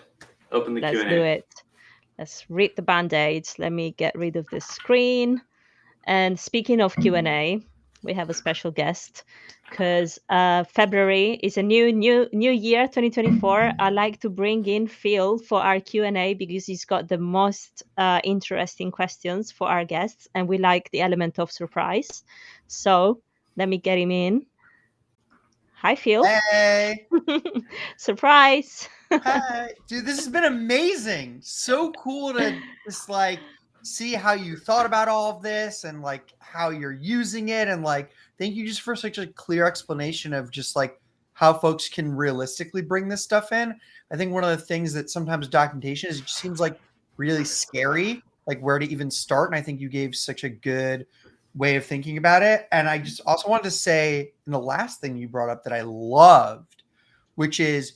[SPEAKER 2] Open the Q&A.
[SPEAKER 1] Let's do it. Let's read the band-aids. Let me get rid of this screen. And speaking of Q&A, we have a special guest because February is a new year, 2024. I like to bring in Phil for our Q&A because he's got the most interesting questions for our guests, and we like the element of surprise. So let me get him in. Hi, Phil.
[SPEAKER 3] Hey.
[SPEAKER 1] Surprise.
[SPEAKER 3] Hi. Dude, this has been amazing. So cool to just see how you thought about all of this and how you're using it. And thank you just for such a clear explanation of just how folks can realistically bring this stuff in. I think one of the things that sometimes documentation is, it just seems really scary, where to even start. And I think you gave such a good way of thinking about it. And I just also wanted to say, in the last thing you brought up that I loved, which is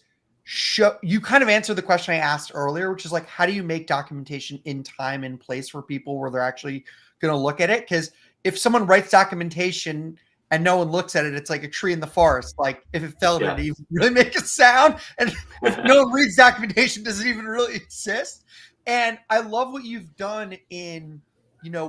[SPEAKER 3] you kind of answered the question I asked earlier, which is how do you make documentation in time and place for people where they're actually going to look at it? Because if someone writes documentation and no one looks at it, it's like a tree in the forest. If it fell, did it even really make a sound? And if no one reads documentation, does it even really exist? And I love what you've done in,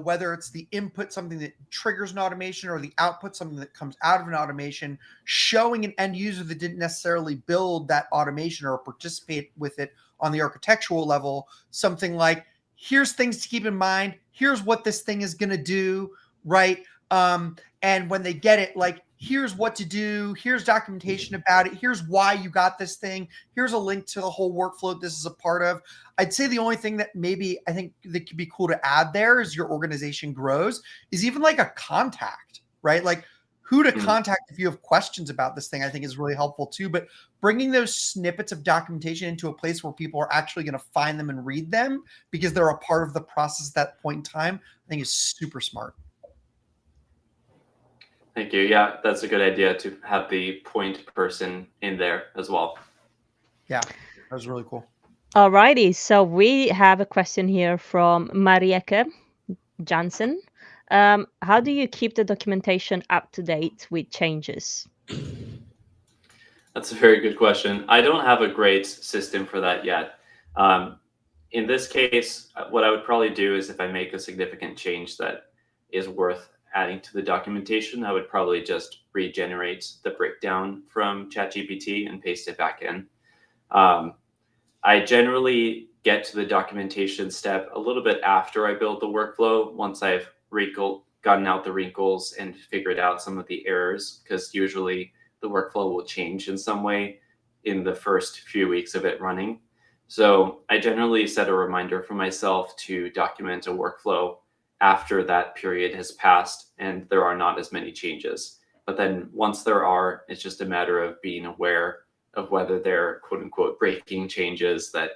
[SPEAKER 3] whether it's the input, something that triggers an automation, or the output, something that comes out of an automation, showing an end user that didn't necessarily build that automation or participate with it on the architectural level, something like, here's things to keep in mind. Here's what this thing is going to do, right? And when they get it, here's what to do. Here's documentation about it. Here's why you got this thing. Here's a link to the whole workflow this is a part of. I'd say the only thing that maybe I think that could be cool to add there as your organization grows is even a contact, right? who to contact if you have questions about this thing, I think is really helpful too. But bringing those snippets of documentation into a place where people are actually going to find them and read them because they're a part of the process at that point in time, I think is super smart.
[SPEAKER 2] Thank you. Yeah, that's a good idea to have the point person in there as well.
[SPEAKER 3] Yeah, that was really cool.
[SPEAKER 1] Alrighty, so we have a question here from Marieke Jansen. How do you keep the documentation up to date with changes?
[SPEAKER 2] That's a very good question. I don't have a great system for that yet. In this case, what I would probably do is if I make a significant change that is worth adding to the documentation, I would probably just regenerate the breakdown from ChatGPT and paste it back in. I generally get to the documentation step a little bit after I build the workflow, once I've gotten out the wrinkles and figured out some of the errors, because usually the workflow will change in some way in the first few weeks of it running. So I generally set a reminder for myself to document a workflow after that period has passed and there are not as many changes. But then once there are, it's just a matter of being aware of whether they're quote unquote breaking changes that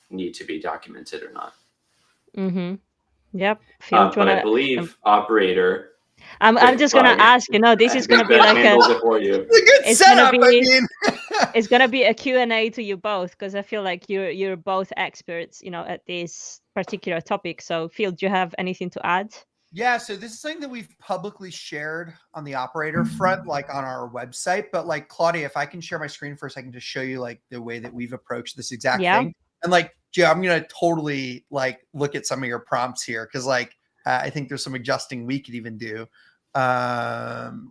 [SPEAKER 2] need to be documented or not.
[SPEAKER 1] Mm-hmm. Yep.
[SPEAKER 2] But I believe operator.
[SPEAKER 1] I'm just gonna ask. This is gonna be like
[SPEAKER 2] a for you.
[SPEAKER 3] It's a good setup.
[SPEAKER 1] It's gonna be a Q&A to you both because I feel like you're both experts, at this particular topic. So, Phil, do you have anything to add?
[SPEAKER 3] Yeah, so this is something that we've publicly shared on the operator front, like on our website. But like Claudia, if I can share my screen for a second to show you like the way that we've approached this exact thing. And like, Joe, I'm gonna totally like look at some of your prompts here because like I think there's some adjusting we could even do.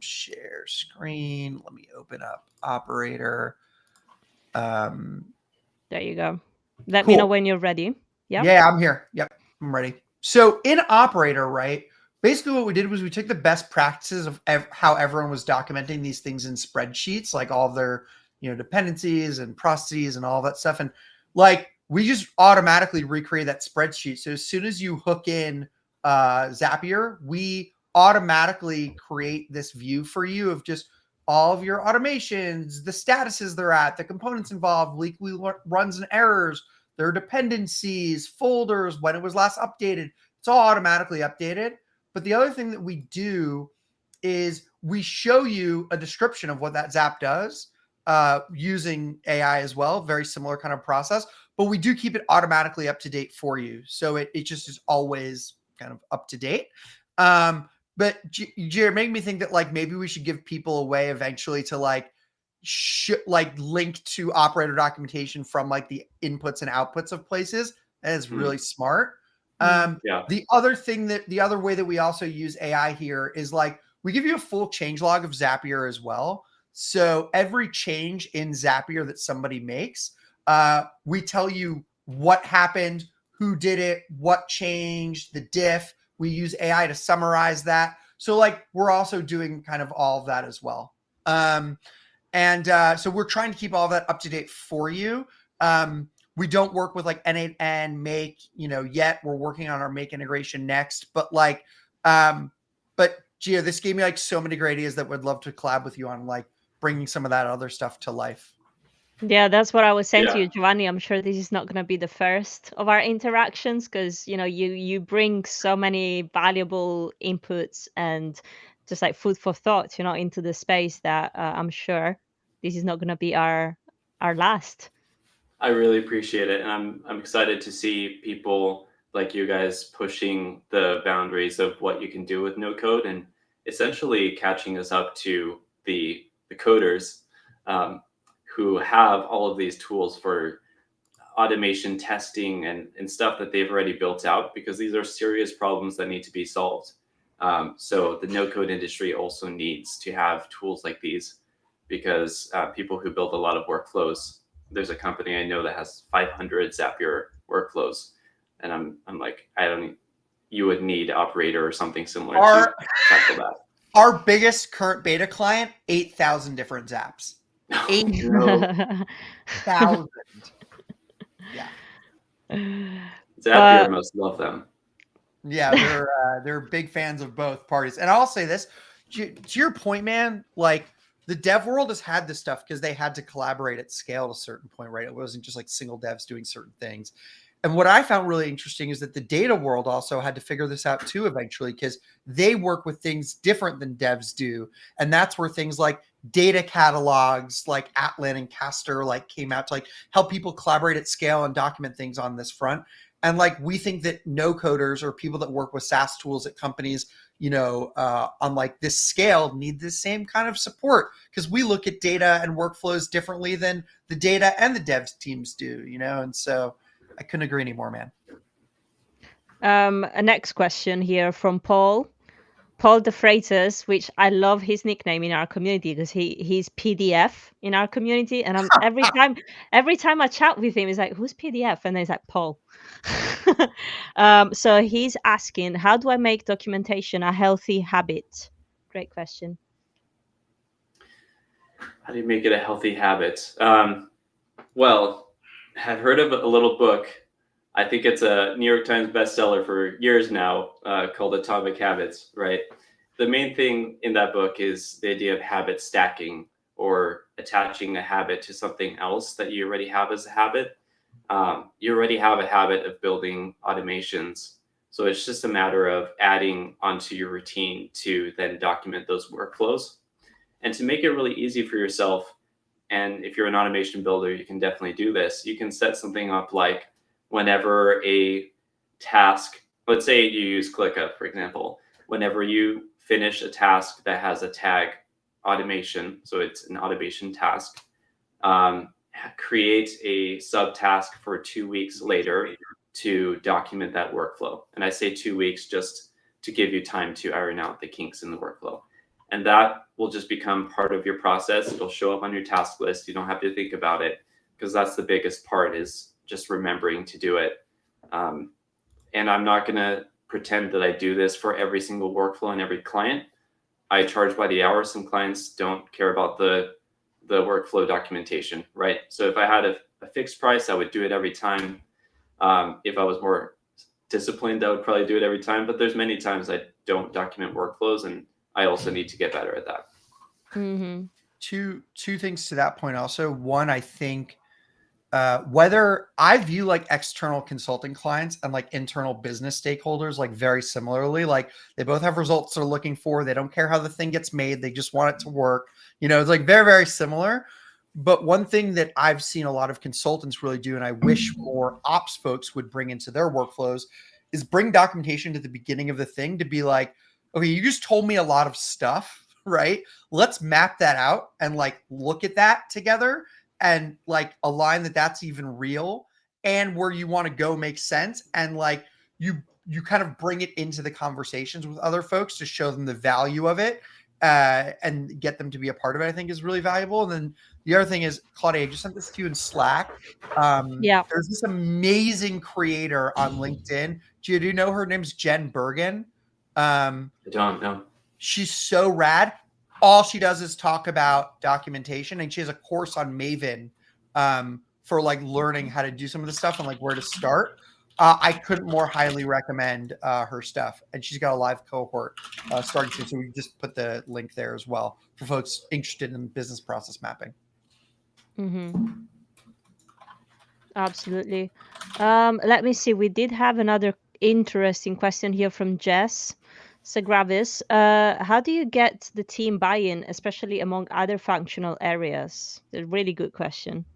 [SPEAKER 3] Share screen. Let me open up operator.
[SPEAKER 1] There you go. Let me know when you're ready.
[SPEAKER 3] Yeah, I'm here. Yep, I'm ready. So in operator, right? Basically what we did was we took the best practices of how everyone was documenting these things in spreadsheets, like all of their, dependencies and processes and all that stuff. And like, we just automatically recreate that spreadsheet. So as soon as you hook in Zapier, we automatically create this view for you of just all of your automations, the statuses they're at, the components involved, weekly runs and errors, their dependencies, folders, when it was last updated. It's all automatically updated. But the other thing that we do is we show you a description of what that Zap does using AI as well. Very similar kind of process, but we do keep it automatically up to date for you. So it just is always kind of up to date. But Jared made me think that like maybe we should give people a way eventually to like link to operator documentation from like the inputs and outputs of places. That is really smart. The other way that we also use AI here is like we give you a full change log of Zapier as well. So every change in Zapier that somebody makes, we tell you what happened, who did it, what changed, the diff. We use AI to summarize that. So like we're also doing kind of all of that as well. So we're trying to keep all of that up to date for you. We don't work with like N8 and Make, yet. We're working on our Make integration next. But like, but Gio, this gave me like so many great ideas that would love to collab with you on like bringing some of that other stuff to life.
[SPEAKER 1] Yeah, that's what I was saying to you, Giovanni. I'm sure this is not going to be the first of our interactions because, you bring so many valuable inputs and just like food for thought, into the space that I'm sure this is not going to be our last.
[SPEAKER 2] I really appreciate it. And I'm excited to see people like you guys pushing the boundaries of what you can do with no code and essentially catching us up to the coders who have all of these tools for automation testing and stuff that they've already built out, because these are serious problems that need to be solved. So the no-code industry also needs to have tools like these because people who build a lot of workflows, there's a company I know that has 500 Zapier workflows. And I'm like, you would need Operator or something similar to tackle that.
[SPEAKER 3] Our biggest current beta client, 8,000 different Zaps. 8,000. Yeah.
[SPEAKER 2] Zapier must love them.
[SPEAKER 3] Yeah, they're big fans of both parties. And I'll say this, to your point, man, like the dev world has had this stuff because they had to collaborate at scale at a certain point, right? It wasn't just like single devs doing certain things. And what I found really interesting is that the data world also had to figure this out too eventually, because they work with things different than devs do. And that's where things like data catalogs like Atlan and Castor like came out to like help people collaborate at scale and document things on this front. And like we think that no coders or people that work with SaaS tools at companies, on like this scale need the same kind of support, because we look at data and workflows differently than the data and the devs teams do, and so I couldn't agree anymore, man.
[SPEAKER 1] A next question here from Paul de Freitas, which I love his nickname in our community because he's PDF in our community, and every time I chat with him, he's like, "Who's PDF?" And then he's like, "Paul." So he's asking, how do I make documentation a healthy habit? Great question.
[SPEAKER 2] How do you make it a healthy habit? Well, I've heard of a little book. I think it's a New York Times bestseller for years now, called Atomic Habits, right? The main thing in that book is the idea of habit stacking, or attaching a habit to something else that you already have as a habit. You already have a habit of building automations. So it's just a matter of adding onto your routine to then document those workflows. And to make it really easy for yourself, and if you're an automation builder, you can definitely do this. You can set something up like whenever a task, let's say you use ClickUp, for example, whenever you finish a task that has a tag automation, so it's an automation task, create a subtask for 2 weeks later to document that workflow. And I say 2 weeks just to give you time to iron out the kinks in the workflow. And that will just become part of your process. It'll show up on your task list. You don't have to think about it, because that's the biggest part, is just remembering to do it. And I'm not going to pretend that I do this for every single workflow and every client. I charge by the hour. Some clients don't care about the workflow documentation, right? So if I had a fixed price, I would do it every time. If I was more disciplined, I would probably do it every time. But there's many times I don't document workflows, and I also need to get better at that.
[SPEAKER 1] Mm-hmm.
[SPEAKER 3] Two things to that point also. One, I think whether I view like external consulting clients and like internal business stakeholders like very similarly, like they both have results they're looking for. They don't care how the thing gets made. They just want it to work. It's like very, very similar. But one thing that I've seen a lot of consultants really do, and I wish more ops folks would bring into their workflows, is bring documentation to the beginning of the thing to be like, okay, you just told me a lot of stuff, right? Let's map that out and like look at that together and like align that that's even real, and where you want to go makes sense. And like you kind of bring it into the conversations with other folks to show them the value of it, and get them to be a part of it, I think is really valuable. And then the other thing is, Claudia, I just sent this to you in Slack.
[SPEAKER 1] Yeah.
[SPEAKER 3] There's this amazing creator on LinkedIn. Do you know her name's Jen Bergen?
[SPEAKER 2] I don't know.
[SPEAKER 3] She's so rad. All she does is talk about documentation, and she has a course on Maven for like learning how to do some of the stuff and like where to start. I couldn't more highly recommend her stuff, and she's got a live cohort starting soon. So we just put the link there as well for folks interested in business process mapping.
[SPEAKER 1] Mm-hmm. Absolutely. Let me see. We did have another interesting question here from Jess Sagravis. How do you get the team buy-in, especially among other functional areas? A really good question.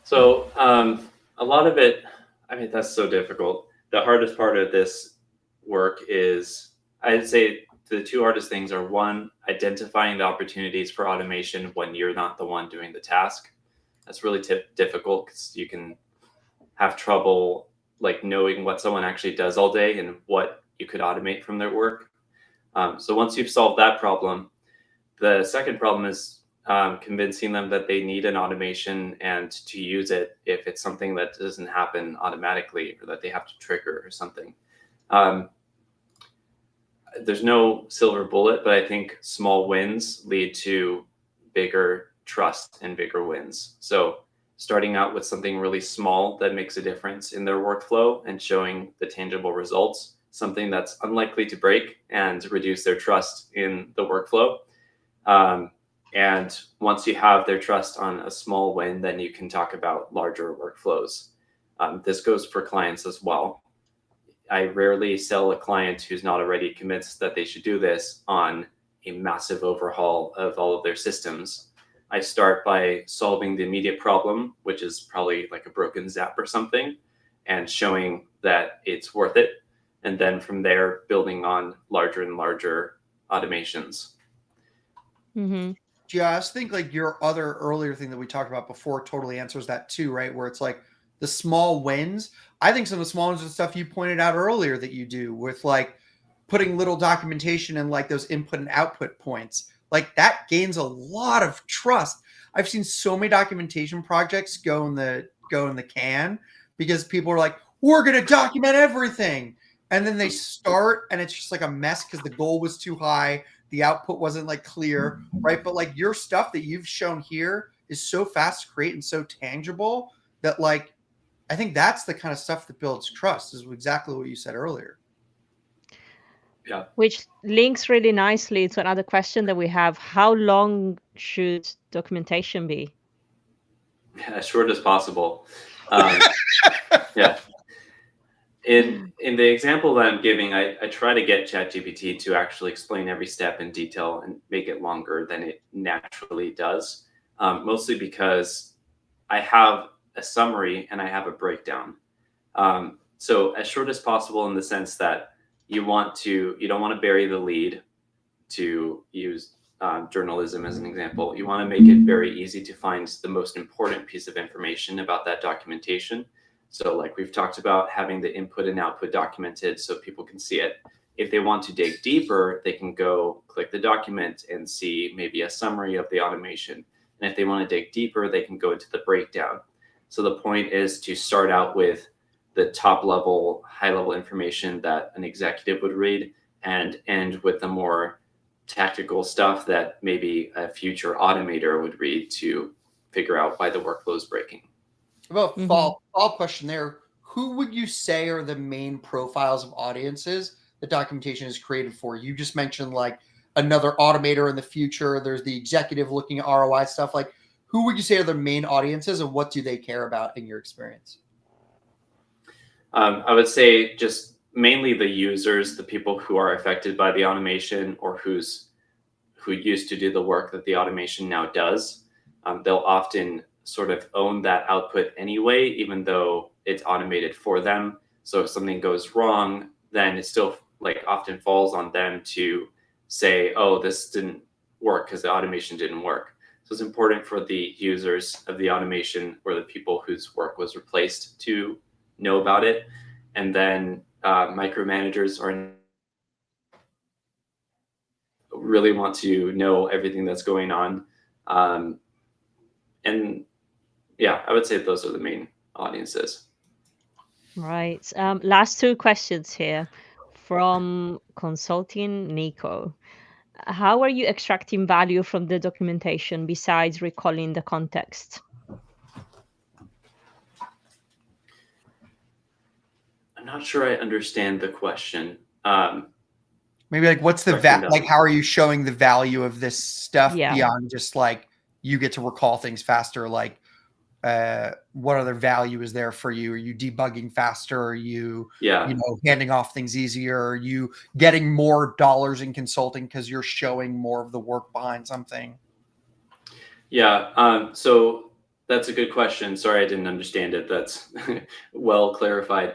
[SPEAKER 2] So a lot of it, I mean, that's so difficult. The hardest part of this work is, I'd say the two hardest things are, one, identifying the opportunities for automation when you're not the one doing the task. That's really difficult, because you can have trouble like knowing what someone actually does all day and what you could automate from their work. So once you've solved that problem, the second problem is convincing them that they need an automation and to use it if it's something that doesn't happen automatically, or that they have to trigger or something. There's no silver bullet, but I think small wins lead to bigger trust and bigger wins. So starting out with something really small that makes a difference in their workflow and showing the tangible results something that's unlikely to break and reduce their trust in the workflow. And once you have their trust on a small win, then you can talk about larger workflows. This goes for clients as well. I rarely sell a client who's not already convinced that they should do this on a massive overhaul of all of their systems. I start by solving the immediate problem, which is probably like a broken Zap or something, and showing that it's worth it. And then from there, building on larger and larger automations.
[SPEAKER 1] Mm-hmm.
[SPEAKER 3] Yeah, I think like your other earlier thing that we talked about before totally answers that too, right? Where it's like the small wins. I think some of the small wins are stuff you pointed out earlier that you do with like putting little documentation and like those input and output points. Like that gains a lot of trust. I've seen so many documentation projects go in the can because people are like, we're going to document everything. And then they start and it's just like a mess because the goal was too high. The output wasn't like clear, right? But like your stuff that you've shown here is so fast to create and so tangible that like, I think that's the kind of stuff that builds trust, is exactly what you said earlier.
[SPEAKER 2] Yeah.
[SPEAKER 1] Which links really nicely to another question that we have. How long should documentation be?
[SPEAKER 2] As short as possible. Yeah. In the example that I'm giving, I try to get ChatGPT to actually explain every step in detail and make it longer than it naturally does, mostly because I have a summary and I have a breakdown. So as short as possible in the sense that you don't want to bury the lead, to use journalism as an example. You want to make it very easy to find the most important piece of information about that documentation. So like we've talked about, having the input and output documented so people can see it. If they want to dig deeper, they can go click the document and see maybe a summary of the automation. And if they want to dig deeper, they can go into the breakdown. So the point is to start out with the top level, high level information that an executive would read, and end with the more tactical stuff that maybe a future automator would read to figure out why the follow is breaking.
[SPEAKER 3] Well, follow-up question there. Who would you say are the main profiles of audiences that documentation is created for? You just mentioned like another automator in the future. There's the executive looking at ROI stuff. Like, who would you say are the main audiences and what do they care about in your experience?
[SPEAKER 2] I would say just mainly the users, the people who are affected by the automation or who used to do the work that the automation now does. They'll often sort of own that output anyway, even though it's automated for them. So if something goes wrong, then it still like often falls on them to say, oh, this didn't work because the automation didn't work. So it's important for the users of the automation or the people whose work was replaced to know about it. And then micromanagers really want to know everything that's going on. And yeah, I would say those are the main audiences.
[SPEAKER 1] Right. Last two questions here from Consulting Nico. How are you extracting value from the documentation besides recalling the context?
[SPEAKER 2] I'm not sure I understand the question.
[SPEAKER 3] Maybe like what's the like how are you showing the value of this stuff beyond just like you get to recall things faster? Like what other value is there for you? Are you debugging faster? Are you handing off things easier? Are you getting more dollars in consulting because you're showing more of the work behind something?
[SPEAKER 2] Yeah, so that's a good question. Sorry, I didn't understand it. That's well clarified.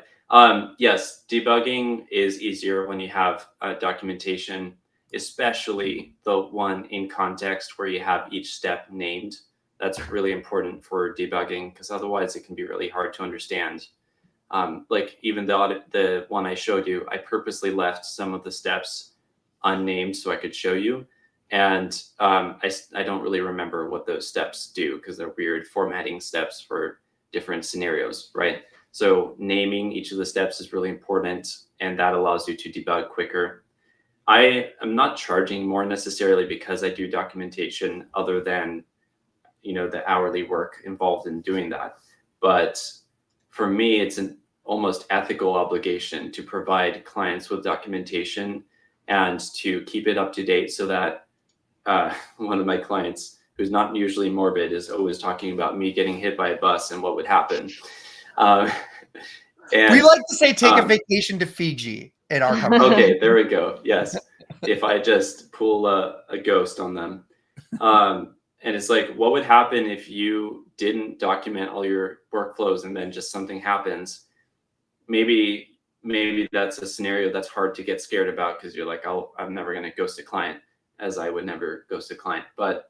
[SPEAKER 2] Yes, debugging is easier when you have documentation, especially the one in context where you have each step named. That's really important for debugging because otherwise it can be really hard to understand. Like even the one I showed you, I purposely left some of the steps unnamed so I could show you. And I don't really remember what those steps do because they're weird formatting steps for different scenarios, right? So naming each of the steps is really important, and that allows you to debug quicker. I am not charging more necessarily because I do documentation other than the hourly work involved in doing that. But for me, it's almost ethical obligation to provide clients with documentation and to keep it up to date, so that one of my clients, who's not usually morbid, is always talking about me getting hit by a bus and what would happen. And
[SPEAKER 3] we like to say take a vacation to Fiji in our company.
[SPEAKER 2] Okay, there we go. Yes. If I just pull a ghost on them. And it's like, what would happen if you didn't document all your workflows and then just something happens? Maybe that's a scenario that's hard to get scared about, because you're like, I'm never going to ghost a client, as I would never ghost a client. But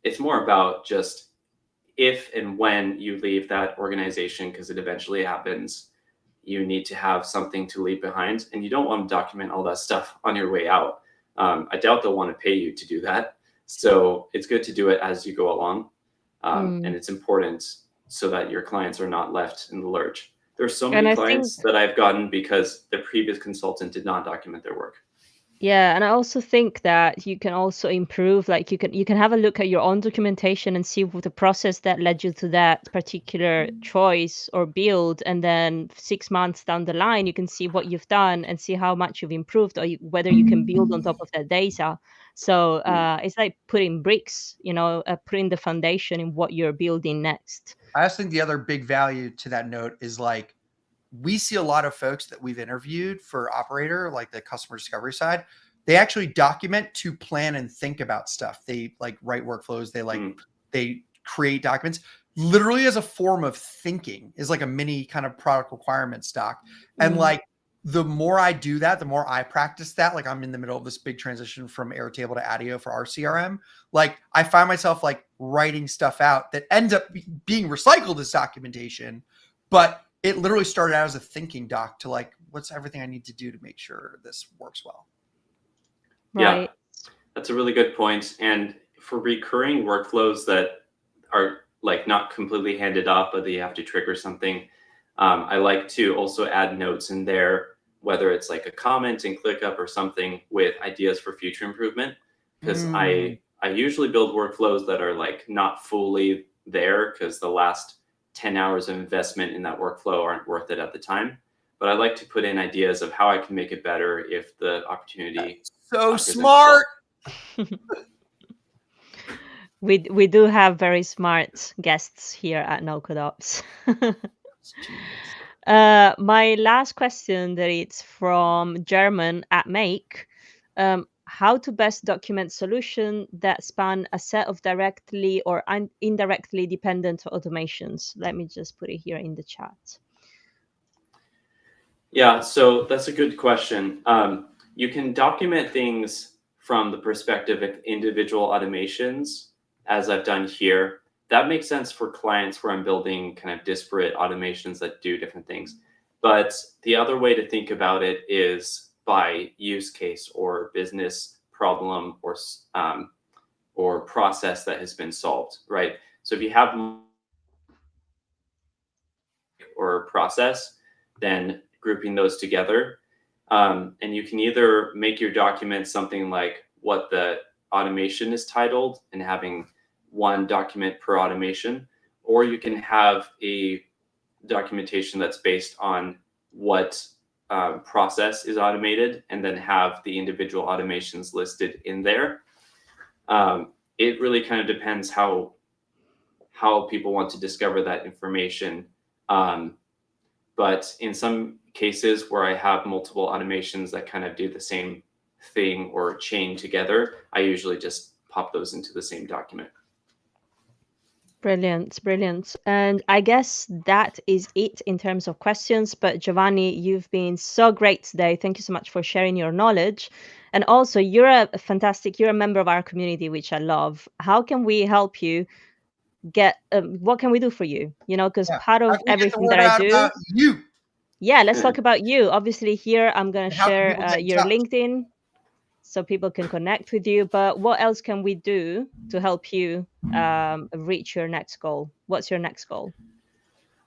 [SPEAKER 2] it's more about just if and when you leave that organization, because it eventually happens, you need to have something to leave behind, and you don't want to document all that stuff on your way out. I doubt they'll want to pay you to do that. So it's good to do it as you go along. And it's important so that your clients are not left in the lurch. There's so many clients that I've gotten because the previous consultant did not document their work.
[SPEAKER 1] Yeah, and I also think that you can also improve, like you can have a look at your own documentation and see what the process that led you to that particular choice or build, and then 6 months down the line you can see what you've done and see how much you've improved, or whether you can build on top of that data. So it's like putting bricks, putting the foundation in what you're building next.
[SPEAKER 3] I also think the other big value to that note is, like, we see a lot of folks that we've interviewed for operator, like the customer discovery side, they actually document to plan and think about stuff. They like write workflows. They create documents literally as a form of thinking, is like a mini kind of product requirements doc. And like, the more I do that, the more I practice that. Like, I'm in the middle of this big transition from Airtable to ADIO for our CRM. Like, I find myself like writing stuff out that ends up being recycled as documentation, but it literally started out as a thinking doc to like, what's everything I need to do to make sure this works well.
[SPEAKER 1] Right.
[SPEAKER 2] Yeah, that's a really good point. And for recurring workflows that are like not completely handed off, but that you have to trigger something, I like to also add notes in there, whether it's like a comment in ClickUp or something with ideas for future improvement. Because I usually build workflows that are like not fully there, because the last 10 hours of investment in that workflow aren't worth it at the time. But I like to put in ideas of how I can make it better if the opportunity.
[SPEAKER 3] So smart.
[SPEAKER 1] We do have very smart guests here at NoCodeOps. My last question, that it's from German at Make. How to best document solution that span a set of directly or indirectly dependent automations. Let me just put it here in the chat.
[SPEAKER 2] Yeah, so that's a good question. You can document things from the perspective of individual automations, as I've done here. That makes sense for clients where I'm building kind of disparate automations that do different things. But the other way to think about it is by use case or business problem or process that has been solved, right? So if you have or process, then grouping those together, and you can either make your document something like what the automation is titled and having one document per automation, or you can have a documentation that's based on what process is automated and then have the individual automations listed in there. It really kind of depends how people want to discover that information. But in some cases where I have multiple automations that kind of do the same thing or chain together, I usually just pop those into the same document.
[SPEAKER 1] Brilliant. And I guess that is it in terms of questions. But Giovanni, you've been so great today. Thank you so much for sharing your knowledge. And also, you're you're a member of our community, which I love. How can we help you get, what can we do for you? Because part of everything that I do.
[SPEAKER 3] About you.
[SPEAKER 1] Yeah, let's talk about you. Obviously, here I'm going to share your LinkedIn so people can connect with you. But what else can we do to help you reach your next goal? What's your next goal?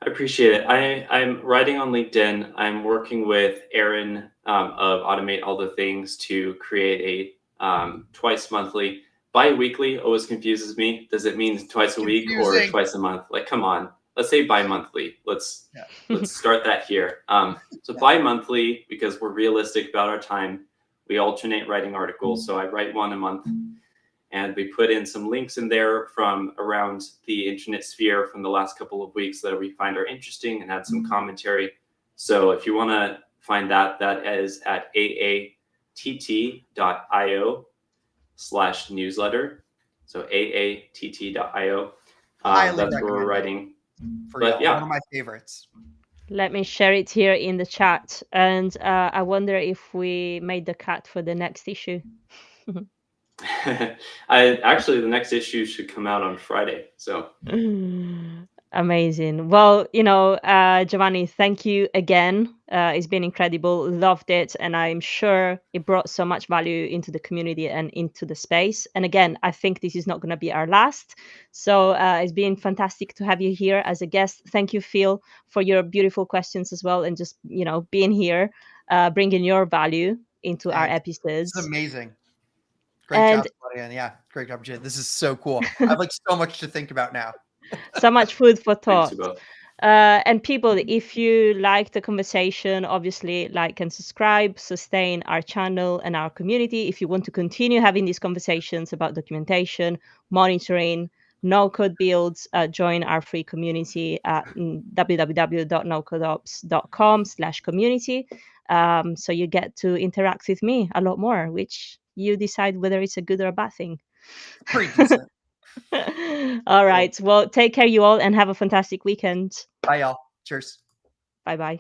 [SPEAKER 2] I appreciate it. I'm writing on LinkedIn. I'm working with Aaron of Automate All the Things to create a twice monthly. Bi-weekly always confuses me. Does it mean twice a week or twice a month? Like, come on. let's say bi-monthly. Let's start that here. So bi-monthly, because we're realistic about our time, we alternate writing articles. So I write one a month, and we put in some links in there from around the internet sphere from the last couple of weeks that we find are interesting, and add some commentary. So if you want to find that, that is at aatt.io/newsletter. So aatt.io. That's where we're writing.
[SPEAKER 3] But yeah, one of my favorites.
[SPEAKER 1] Let me share it here in the chat. And I wonder if we made the cut for the next issue.
[SPEAKER 2] Actually, the next issue should come out on Friday. So
[SPEAKER 1] amazing. Well, Giovanni, thank you again. It's been incredible. Loved it. And I'm sure it brought so much value into the community and into the space. And again, I think this is not going to be our last. So it's been fantastic to have you here as a guest. Thank you, Phil, for your beautiful questions as well. And just, being here, bringing your value into our episodes.
[SPEAKER 3] This is amazing. Great job, Claudia. Yeah, great job, Jay. This is so cool. I have so much to think about now.
[SPEAKER 1] So much food for thought. And people, if you like the conversation, obviously like and subscribe, sustain our channel and our community. If you want to continue having these conversations about documentation, monitoring, no-code builds, join our free community at www.nocodeops.com/community. So you get to interact with me a lot more, which you decide whether it's a good or a bad thing.
[SPEAKER 3] Pretty decent.
[SPEAKER 1] All right. Well, take care, you all, and have a fantastic weekend.
[SPEAKER 3] Bye, y'all. Cheers.
[SPEAKER 1] Bye-bye.